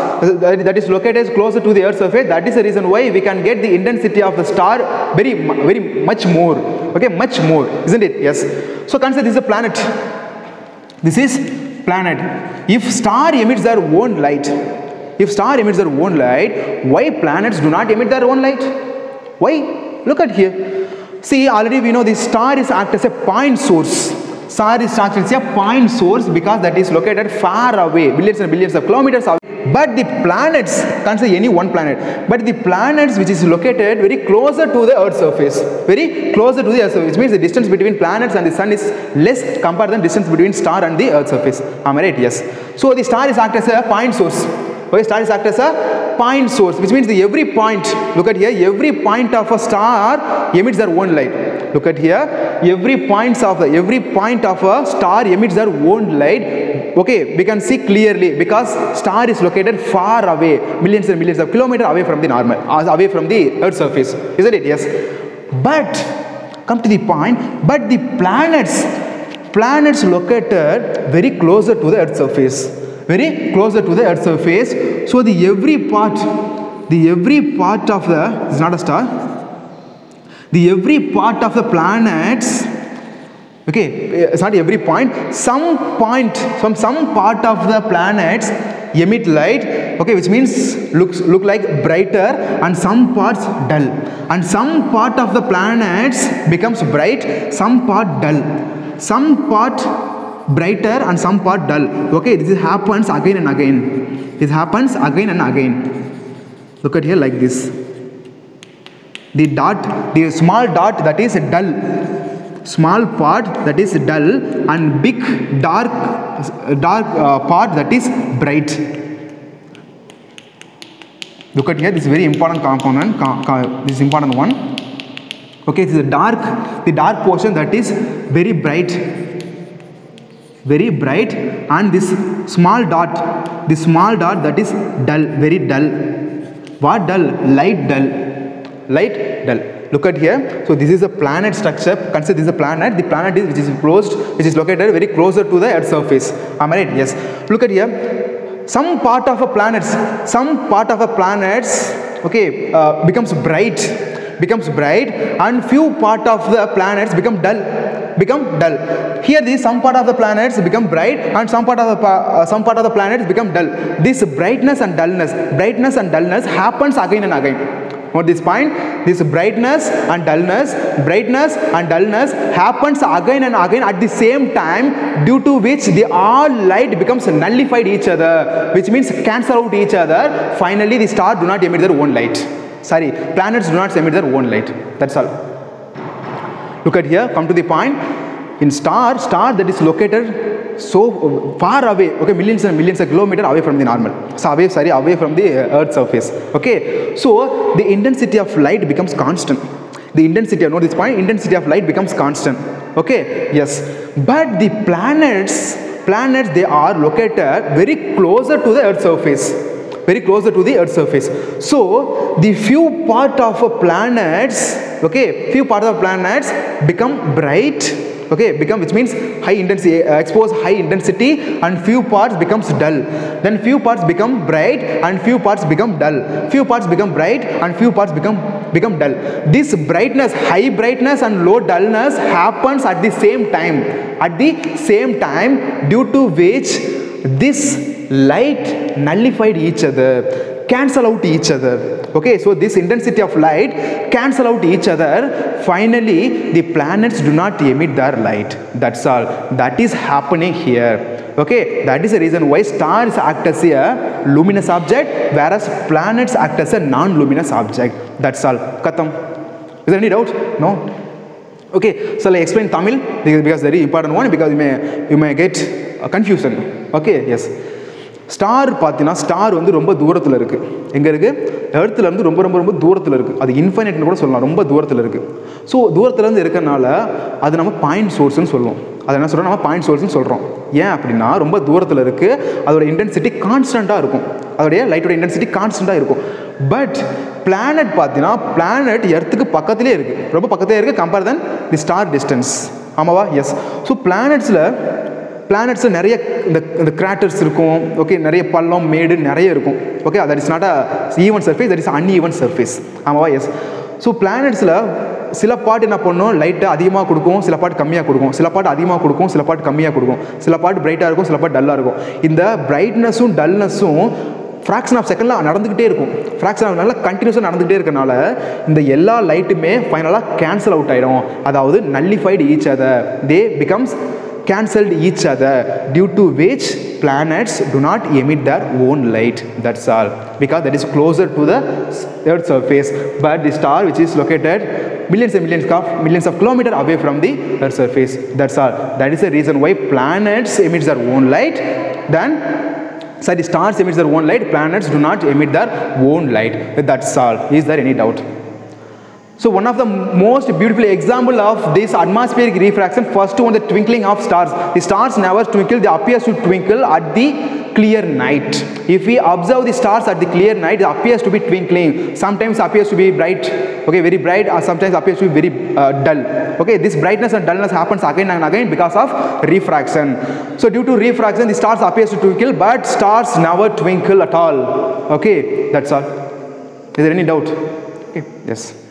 that is located closer to the Earth's surface. That is the reason why we can get the intensity of the star very much more. Okay, much more, isn't it? Yes. So consider this is a planet. This is planet. If star emits their own light, why planets do not emit their own light? Why? Look at here. See, already we know the star is act as a point source. Star is acting as a point source because that is located far away, billions and billions of kilometers away. but the planets, consider any one planet, but the planets which is located very closer to the Earth's surface, very closer to the Earth's surface, which means the distance between planets and the sun is less compared than distance between star and the Earth's surface. Am I right? Yes. So the star is act as a point source. Okay, star is act as a point source, which means the every point, look at here, every point of a star emits their own light. Look at here, every point of a star emits their own light. Okay, we can see clearly because star is located far away, millions and millions of kilometers away from the normal, away from the Earth's surface, isn't it? Yes. But come to the point, but the planets located very closer to the Earth's surface, very closer to the Earth's surface. So the every part of the, it's not a star, the every part of the planets, okay, it's not every point, some part of the planets emit light, okay, which means look like brighter, and some parts dull, and some part of the planets becomes bright, some part dull, some part brighter and some part dull. Okay, this happens again and again. This happens again and again. Look at here like this. The small dot that is dull, small part that is dull, and big dark part that is bright. Look at here. This is very important component. This is important one. Okay, this is the dark portion that is very bright, and this small dot that is dull, very dull. What dull? Light dull. Look at here. So this is a planet structure. Consider this is a planet. The planet is which is located very closer to the Earth's surface. Am I right? Yes. Look at here. Some part of a planets, okay, becomes bright, and few part of the planets become dull. Here these some part of the planets become bright, and some part of the planets become dull. This brightness and dullness happens again and again. Note this point. This brightness and dullness happens again and again at the same time, due to which the all light becomes nullified each other, which means cancel out each other. Finally, the star do not emit their own light. Sorry, planets do not emit their own light. That's all. Look at here. Come to the point. In star that is located so far away, okay, millions and millions of kilometers away from the normal, so away from the Earth's surface. Okay, so the intensity of light becomes constant. Note this point, intensity of light becomes constant. Okay, yes, but the planets they are located very closer to the Earth's surface, so the few part of planets become bright, okay, which means high intensity, expose high intensity, and few parts becomes dull. Then few parts become bright and few parts become dull. Few parts become bright and few parts become dull. This brightness, high brightness and low dullness happens at the same time, due to which this light nullified each other, cancel out each other. Okay, so this intensity of light cancel out each other. Finally, the planets do not emit their light. That's all. That is happening here. Okay, that is the reason why stars act as a luminous object, whereas planets act as a non-luminous object. That's all. Katham. Is there any doubt? No? Okay, so I explain Tamil because very important one, because you may get confusion. Okay, yes. Star பார்த்தீங்கன்னா star வந்து ரொம்ப தூரத்தில் இருக்குது. எங்கே இருக்குது? எர்த்துலேருந்து ரொம்ப ரொம்ப ரொம்ப தூரத்தில் இருக்குது. அது இன்ஃபைனைட்னு கூட சொல்லலாம், ரொம்ப தூரத்தில் இருக்குது. ஸோ தூரத்துலேருந்து இருக்கிறனால அது நம்ம பாயிண்ட் சோர்ஸ்னு சொல்லுவோம். அதை என்ன சொல்கிறோம்? நம்ம பாயிண்ட் சோர்ஸ்னு சொல்கிறோம். ஏன் அப்படின்னா ரொம்ப தூரத்தில் இருக்குது, அதோட இன்டென்சிட்டி கான்ஸ்டண்ட்டாக இருக்கும், அதோடைய லைட்டோட இன்டென்சிட்டி கான்ஸ்டண்ட்டாக இருக்கும். பட் பிளானட் பார்த்தீங்கன்னா பிளானட் எர்த்துக்கு பக்கத்துலேயே இருக்குது, ரொம்ப பக்கத்துலேயே இருக்குது கம்பேர் தென் தி ஸ்டார் டிஸ்டன்ஸ். ஆமாவா? எஸ். ஸோ பிளானட்ஸில் நிறைய இந்த கிராட்டர்ஸ் இருக்கும். ஓகே, நிறைய பள்ளம் மேடு நிறைய இருக்கும். Okay, that is not a even surface, that is uneven surface. ஆமாவா? எஸ். ஸோ பிளானட்ஸில் சில பாட்டு என்ன பண்ணும், லைட்டை அதிகமாக கொடுக்கும், சில பாட்டு கம்மியாக கொடுக்கும், சில பாட்டு அதிகமாக கொடுக்கும், சில பாட்டு கம்மியாக கொடுக்கும், சில பாட்டு பிரைட்டாக இருக்கும், சில பாட்டு டல்லாக இருக்கும். இந்த பிரைட்னஸும் டல்னஸும் ஃப்ராக்ஷன் ஆஃப் செகண்டில் நடந்துக்கிட்டே இருக்கும். ஃப்ராக்ஷன் ஆஃப் நல்லா கண்டினியூஸாக நடந்துகிட்டே இருக்கனால இந்த எல்லா லைட்டுமே ஃபைனலாக கேன்சல் அவுட் ஆகிடும். அதாவது nullified each other, they becomes cancelled each other, due to which planets do not emit their own light. That's all, because that is closer to the Earth's surface, but the star which is located millions and millions of kilometers away from the Earth's surface. That's all. That is the reason why planets emit their own light. Then the stars emit their own light, planets do not emit their own light. That's all. Is there any doubt? So one of the most beautiful example of this atmospheric refraction, first one, the twinkling of stars. The stars never twinkle, they appear to twinkle at the clear night. If we observe the stars at the clear night, it appears to be twinkling. Sometimes appears to be bright, okay, very bright, or sometimes appears to be very dull. Okay, this brightness and dullness happens again and again because of refraction. So due to refraction, the stars appears to twinkle, but stars never twinkle at all. Okay, that's all. Is there any doubt? Okay, yes.